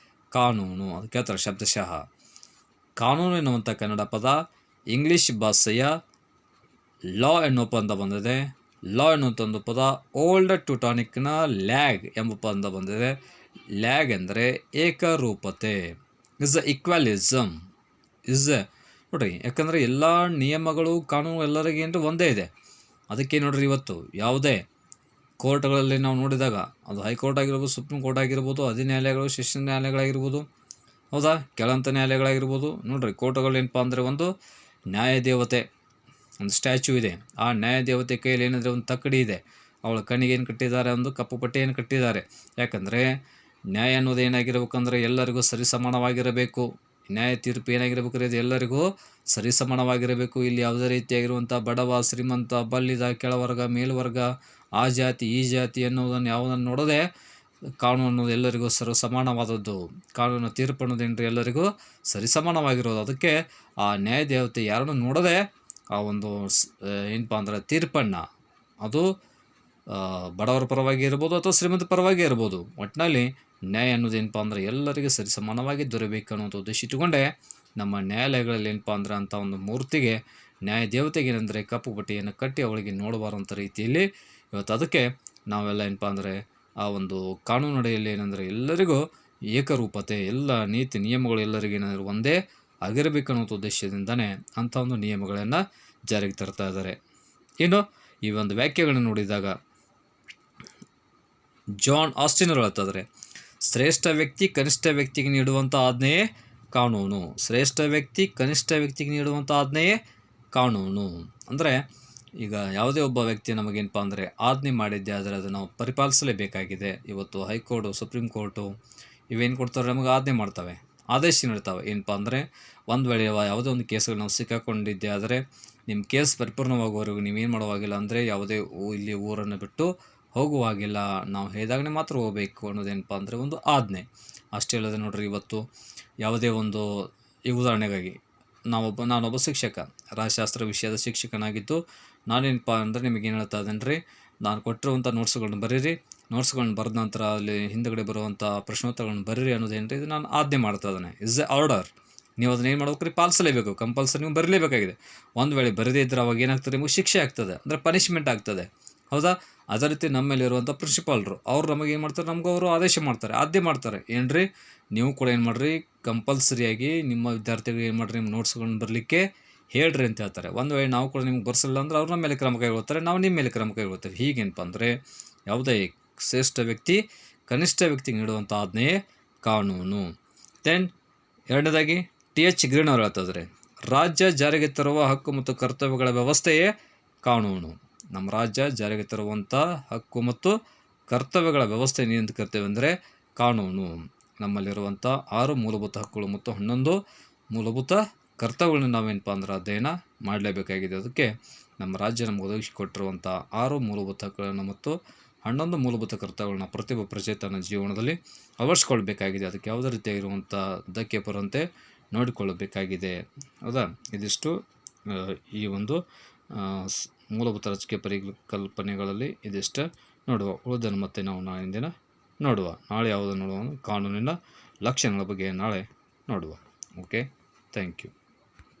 ಕಾನೂನು. ಅದಕ್ಕೆ ಹೇಳ್ತಾರೆ ಶಬ್ದಶಃ ಕಾನೂನು ಎನ್ನುವಂಥ ಕನ್ನಡ ಪದ ಇಂಗ್ಲೀಷ್ ಭಾಷೆಯ ಲಾ ಎನ್ನುವ ಪದ ಬಂದಿದೆ. ಲಾ ಎನ್ನುವಂಥ ಒಂದು ಪದ ಓಲ್ಡ್ ಟುಟಾನಿಕ್ನ ಲ್ಯಾಗ್ ಎಂಬ ಪದ ಬಂದಿದೆ. ಲ್ಯಾಗ್ ಎಂದರೆ ಏಕರೂಪತೆ. Is a ಈಕ್ವಾಲಿಸಮ್. ನೋಡ್ರಿ, ಯಾಕಂದರೆ ಎಲ್ಲ ನಿಯಮಗಳು ಕಾನೂನು ಎಲ್ಲರಿಗೇನು ಒಂದೇ ಇದೆ. ಅದಕ್ಕೆ ನೋಡ್ರಿ ಇವತ್ತು ಯಾವುದೇ ಕೋರ್ಟ್ಗಳಲ್ಲಿ ನಾವು ನೋಡಿದಾಗ ಅದು ಹೈಕೋರ್ಟ್ ಆಗಿರ್ಬೋದು, ಸುಪ್ರೀಂ ಕೋರ್ಟ್ ಆಗಿರ್ಬೋದು, ಅಧಿ ನ್ಯಾಯಾಲಯಗಳು, ಸೆಷನ್ ನ್ಯಾಯಾಲಯಗಳಾಗಿರ್ಬೋದು, ಹೌದಾ, ಕೆಳಂತ ನ್ಯಾಯಾಲಯಗಳಾಗಿರ್ಬೋದು. ನೋಡ್ರಿ ಕೋರ್ಟ್ಗಳೇನಪ್ಪ ಅಂದರೆ ಒಂದು ನ್ಯಾಯದೇವತೆ, ಒಂದು ಸ್ಟ್ಯಾಚ್ಯೂ ಇದೆ. ಆ ನ್ಯಾಯದೇವತೆ ಕೈಯಲ್ಲಿ ಏನಂದರೆ ಒಂದು ತಕ್ಕಡಿ ಇದೆ. ಅವಳ ಕಣ್ಣಿಗೆ ಏನು ಕಟ್ಟಿದ್ದಾರೆ, ಒಂದು ಕಪ್ಪು ಪಟ್ಟಿಯನ್ನು ಕಟ್ಟಿದ್ದಾರೆ. ಯಾಕಂದರೆ ನ್ಯಾಯ ಅನ್ನೋದು ಏನಾಗಿರ್ಬೇಕಂದ್ರೆ ಎಲ್ಲರಿಗೂ ಸರಿಸಮಾನವಾಗಿರಬೇಕು. ನ್ಯಾಯ ತೀರ್ಪು ಏನಾಗಿರ್ಬೇಕು, ಇದು ಎಲ್ಲರಿಗೂ ಸರಿಸಮಾನವಾಗಿರಬೇಕು. ಇಲ್ಲಿ ಯಾವುದೇ ರೀತಿಯಾಗಿರುವಂಥ ಬಡವ, ಶ್ರೀಮಂತ, ಬಲ್ಲಿದ, ಕೆಳವರ್ಗ, ಮೇಲ್ವರ್ಗ, ಆ ಜಾತಿ ಈ ಜಾತಿ ಅನ್ನೋದನ್ನು ಯಾವುದನ್ನು ನೋಡೋದೆ ಕಾನೂನು ಅನ್ನೋದು ಎಲ್ಲರಿಗೂ ಸಮಾನವಾದದ್ದು. ಕಾನೂನು ತೀರ್ಪು ಅನ್ನೋದೇನ್ರಿ ಎಲ್ಲರಿಗೂ ಸರಿಸಮಾನವಾಗಿರೋದು. ಅದಕ್ಕೆ ಆ ನ್ಯಾಯ ದೇವತೆ ಯಾರನ್ನು ನೋಡೋದೆ ಆ ಒಂದು ಏನಪ್ಪ ಅಂದ್ರೆ ತೀರ್ಪನ್ನು ಅದು ಬಡವರ ಪರವಾಗಿ ಇರ್ಬೋದು ಅಥವಾ ಶ್ರೀಮಂತ ಪರವಾಗಿ ಇರ್ಬೋದು, ಒಟ್ಟಿನಲ್ಲಿ ನ್ಯಾಯ ಅನ್ನೋದೇನಪ್ಪ ಅಂದರೆ ಎಲ್ಲರಿಗೂ ಸರಿಸಮಾನವಾಗಿ ದೊರೆಯಬೇಕು ಅನ್ನೋಂಥ ಉದ್ದೇಶ ಇಟ್ಟುಕೊಂಡೆ ನಮ್ಮ ನ್ಯಾಯಾಲಯಗಳಲ್ಲಿ ಏನಪ್ಪ ಅಂದ್ರೆ ಅಂಥ ಒಂದು ಮೂರ್ತಿಗೆ, ನ್ಯಾಯ ದೇವತೆಗೆ ಏನಂದರೆ ಕಪ್ಪು ಪಟ್ಟಿಯನ್ನು ಕಟ್ಟಿ ಅವಳಿಗೆ ನೋಡಬಾರಂಥ ರೀತಿಯಲ್ಲಿ ಇವತ್ತು ಅದಕ್ಕೆ ನಾವೆಲ್ಲ ಏನಪ್ಪ ಅಂದರೆ ಆ ಒಂದು ಕಾನೂನು ಅಡಿಯಲ್ಲಿ ಏನಂದರೆ ಎಲ್ಲರಿಗೂ ಏಕರೂಪತೆ, ಎಲ್ಲ ನೀತಿ ನಿಯಮಗಳು ಎಲ್ಲರಿಗೂ ಏನಾದರೂ ಒಂದೇ ಆಗಿರಬೇಕು ಅನ್ನೋ ಉದ್ದೇಶದಿಂದನೇ ಅಂಥ ಒಂದು ನಿಯಮಗಳನ್ನು ಜಾರಿಗೆ ತರ್ತಾ ಇದ್ದಾರೆ. ಇನ್ನು ಈ ಒಂದು ವ್ಯಾಖ್ಯೆಗಳನ್ನು ನೋಡಿದಾಗ ಜಾನ್ ಆಸ್ಟಿನ್ ಅವರು ಹೇಳ್ತಾಯಿದ್ದಾರೆ, ಶ್ರೇಷ್ಠ ವ್ಯಕ್ತಿ ಕನಿಷ್ಠ ವ್ಯಕ್ತಿಗೆ ನೀಡುವಂಥ ಆಜ್ಞೆಯೇ ಕಾನೂನು. ಶ್ರೇಷ್ಠ ವ್ಯಕ್ತಿ ಕನಿಷ್ಠ ವ್ಯಕ್ತಿಗೆ ನೀಡುವಂಥ ಆಜ್ಞೆಯೇ ಕಾನೂನು. ಅಂದರೆ ಈಗ ಯಾವುದೇ ಒಬ್ಬ ವ್ಯಕ್ತಿ ನಮಗೇನಪ್ಪ ಅಂದರೆ ಆಜ್ಞೆ ಮಾಡಿದ್ದೆ ಆದರೆ ಅದನ್ನು ನಾವು ಪರಿಪಾಲಿಸಲೇಬೇಕಾಗಿದೆ. ಇವತ್ತು ಹೈಕೋರ್ಟು, ಸುಪ್ರೀಂ ಕೋರ್ಟು ಇವೇನು ಕೊಡ್ತಾರೆ, ನಮಗೆ ಆಜ್ಞೆ ಮಾಡ್ತವೆ, ಆದೇಶ ನೀಡ್ತವೆ. ಏನಪ್ಪ ಅಂದರೆ ಒಂದು ವೇಳೆ ಯಾವುದೇ ಒಂದು ಕೇಸ್ಗಳು ನಾವು ಸಿಕ್ಕಾಕೊಂಡಿದ್ದೆ ಆದರೆ ನಿಮ್ಮ ಕೇಸ್ ಪರಿಪೂರ್ಣವಾಗುವವರೆಗೂ ನೀವೇನು ಮಾಡುವಾಗಿಲ್ಲ ಅಂದರೆ ಯಾವುದೇ ಇಲ್ಲಿ ಊರನ್ನು ಬಿಟ್ಟು ಹೋಗುವಾಗಿಲ್ಲ, ನಾವು ಹೇಳಿದಾಗಲೇ ಮಾತ್ರ ಹೋಗಬೇಕು ಅನ್ನೋದೇನಪ್ಪ ಅಂದರೆ ಒಂದು ಆಜ್ಞೆ. ಅಷ್ಟೇ ಅಲ್ಲದೆ ನೋಡ್ರಿ, ಇವತ್ತು ಯಾವುದೇ ಒಂದು ಈ ಉದಾಹರಣೆಗಾಗಿ ನಾನೊಬ್ಬ ಶಿಕ್ಷಕ, ರಾಜಶಾಸ್ತ್ರ ವಿಷಯದ ಶಿಕ್ಷಕನಾಗಿದ್ದು ನಾನೇನಪ್ಪ ಅಂದರೆ ನಿಮಗೇನು ಹೇಳ್ತಾ ಇದ್ದೇನೆ ರೀ, ನಾನು ಕೊಟ್ಟಿರುವಂಥ ನೋಟ್ಸ್ಗಳನ್ನ ಬರೀರಿ, ನೋಟ್ಸ್ಗಳನ್ನ ಬರೆದ ನಂತರ ಅಲ್ಲಿ ಹಿಂದುಗಡೆ ಬರುವಂಥ ಪ್ರಶ್ನೋತ್ತರಗಳನ್ನು ಬರೀರಿ ಅನ್ನೋದೇನು ರೀ, ಇದು ನಾನು ಆಜ್ಞೆ ಮಾಡ್ತಾ ಇದ್ದೇನೆ. Is A order. ನೀವು ಅದನ್ನ ಏನು ಮಾಡ್ಬೇಕು ರೀ, ಪಾಲಿಸಲೇಬೇಕು, ಕಂಪಲ್ಸರಿ ನೀವು ಬರಲೇಬೇಕಾಗಿದೆ. ಒಂದು ವೇಳೆ ಬರದೇ ಇದ್ದರೆ ಅವಾಗ ಏನಾಗ್ತದೆ, ನಿಮಗೆ ಶಿಕ್ಷೆ ಆಗ್ತದೆ, ಅಂದರೆ ಪನಿಷ್ಮೆಂಟ್ ಆಗ್ತದೆ, ಹೌದಾ? ಅದೇ ರೀತಿ ನಮ್ಮ ಮೇಲೆ ಇರುವಂಥ ಪ್ರಿನ್ಸಿಪಾಲ್ರು ಅವ್ರು ನಮಗೆ ಏನು ಮಾಡ್ತಾರೆ, ನಮಗೂ ಅವರು ಆದೇಶ ಮಾಡ್ತಾರೆ, ಆದ್ಯ ಮಾಡ್ತಾರೆ, ಏನು ರೀ ನೀವು ಕೂಡ ಏನು ಮಾಡಿರಿ, ಕಂಪಲ್ಸರಿಯಾಗಿ ನಿಮ್ಮ ವಿದ್ಯಾರ್ಥಿಗಳಿಗೆ ಏನು ಮಾಡಿರಿ, ನಿಮ್ಮ ನೋಟ್ಸ್ಗಳನ್ನ ಬರಲಿಕ್ಕೆ ಹೇಳ್ರಿ ಅಂತ ಹೇಳ್ತಾರೆ. ಒಂದು ವೇಳೆ ನಾವು ಕೂಡ ನಿಮ್ಗೆ ಬರ್ಸಿಲ್ಲ ಅಂದ್ರೆ ಅವ್ರು ನಮ್ಮ ಮೇಲೆ ಕ್ರಮ ಕೈಗೊಳ್ತಾರೆ, ನಾವು ನಿಮ್ಮ ಮೇಲೆ ಕ್ರಮ ಕೈಗೊಳ್ತೇವೆ. ಹೀಗೇನಪ್ಪ ಅಂದರೆ ಯಾವುದೇ ಶ್ರೇಷ್ಠ ವ್ಯಕ್ತಿ ಕನಿಷ್ಠ ವ್ಯಕ್ತಿಗೆ ನೀಡುವಂಥ ಆಜ್ಞೆಯೇ ಕಾನೂನು. ದೆನ್ ಎರಡನೇದಾಗಿ TH ಗ್ರೀನ್ ಅವರು ಹೇಳ್ತಿದ್ರೆ, ರಾಜ್ಯ ಜಾರಿಗೆ ತರುವ ಹಕ್ಕು ಮತ್ತು ಕರ್ತವ್ಯಗಳ ವ್ಯವಸ್ಥೆಯೇ ಕಾನೂನು. ನಮ್ಮ ರಾಜ್ಯ ಜಾರಿಗೆ ತರುವಂಥ ಹಕ್ಕು ಮತ್ತು ಕರ್ತವ್ಯಗಳ ವ್ಯವಸ್ಥೆ ಏನಂತ ಕರ್ತೇವೆ ಅಂದರೆ ಕಾನೂನು. ನಮ್ಮಲ್ಲಿರುವಂಥ 6 ಮೂಲಭೂತ ಹಕ್ಕುಗಳು ಮತ್ತು 11 ಮೂಲಭೂತ ಕರ್ತವ್ಯಗಳನ್ನ ನಾವೇನಪ್ಪ ಅಂದ್ರೆ ಅಧ್ಯಯನ ಮಾಡಲೇಬೇಕಾಗಿದೆ. ಅದಕ್ಕೆ ನಮ್ಮ ರಾಜ್ಯ ನಮಗೆ ಒದಗಿಸಿಕೊಟ್ಟಿರುವಂಥ 6 ಮೂಲಭೂತ ಹಕ್ಕುಗಳನ್ನು ಮತ್ತು 11 ಮೂಲಭೂತ ಕರ್ತವ್ಯಗಳನ್ನ ಪ್ರತಿಯೊಬ್ಬ ಪ್ರಜೆ ತನ್ನ ಜೀವನದಲ್ಲಿ ಅಳವಡಿಸ್ಕೊಳ್ಬೇಕಾಗಿದೆ. ಅದಕ್ಕೆ ಯಾವುದೇ ರೀತಿಯಾಗಿರುವಂಥ ಧಕ್ಕೆ ಬರುವಂತೆ ನೋಡಿಕೊಳ್ಳಬೇಕಾಗಿದೆ, ಹೌದಾ? ಇದಿಷ್ಟು ಈ ಒಂದು ಮೂಲಭೂತ ರಾಜಕೀಯ ಪರಿಕಲ್ಪನೆಗಳಲ್ಲಿ ಇದಿಷ್ಟು ನೋಡುವ. ಉಳಿದನ್ನು ಮತ್ತೆ ನಾವು ನಾಳಿನ ದಿನ ನೋಡುವ. ನಾಳೆ ಯಾವುದನ್ನು ನೋಡುವ, ಕಾನೂನಿನ ಲಕ್ಷಣಗಳ ಬಗ್ಗೆ ನಾಳೆ ನೋಡುವ. Okay, thank you.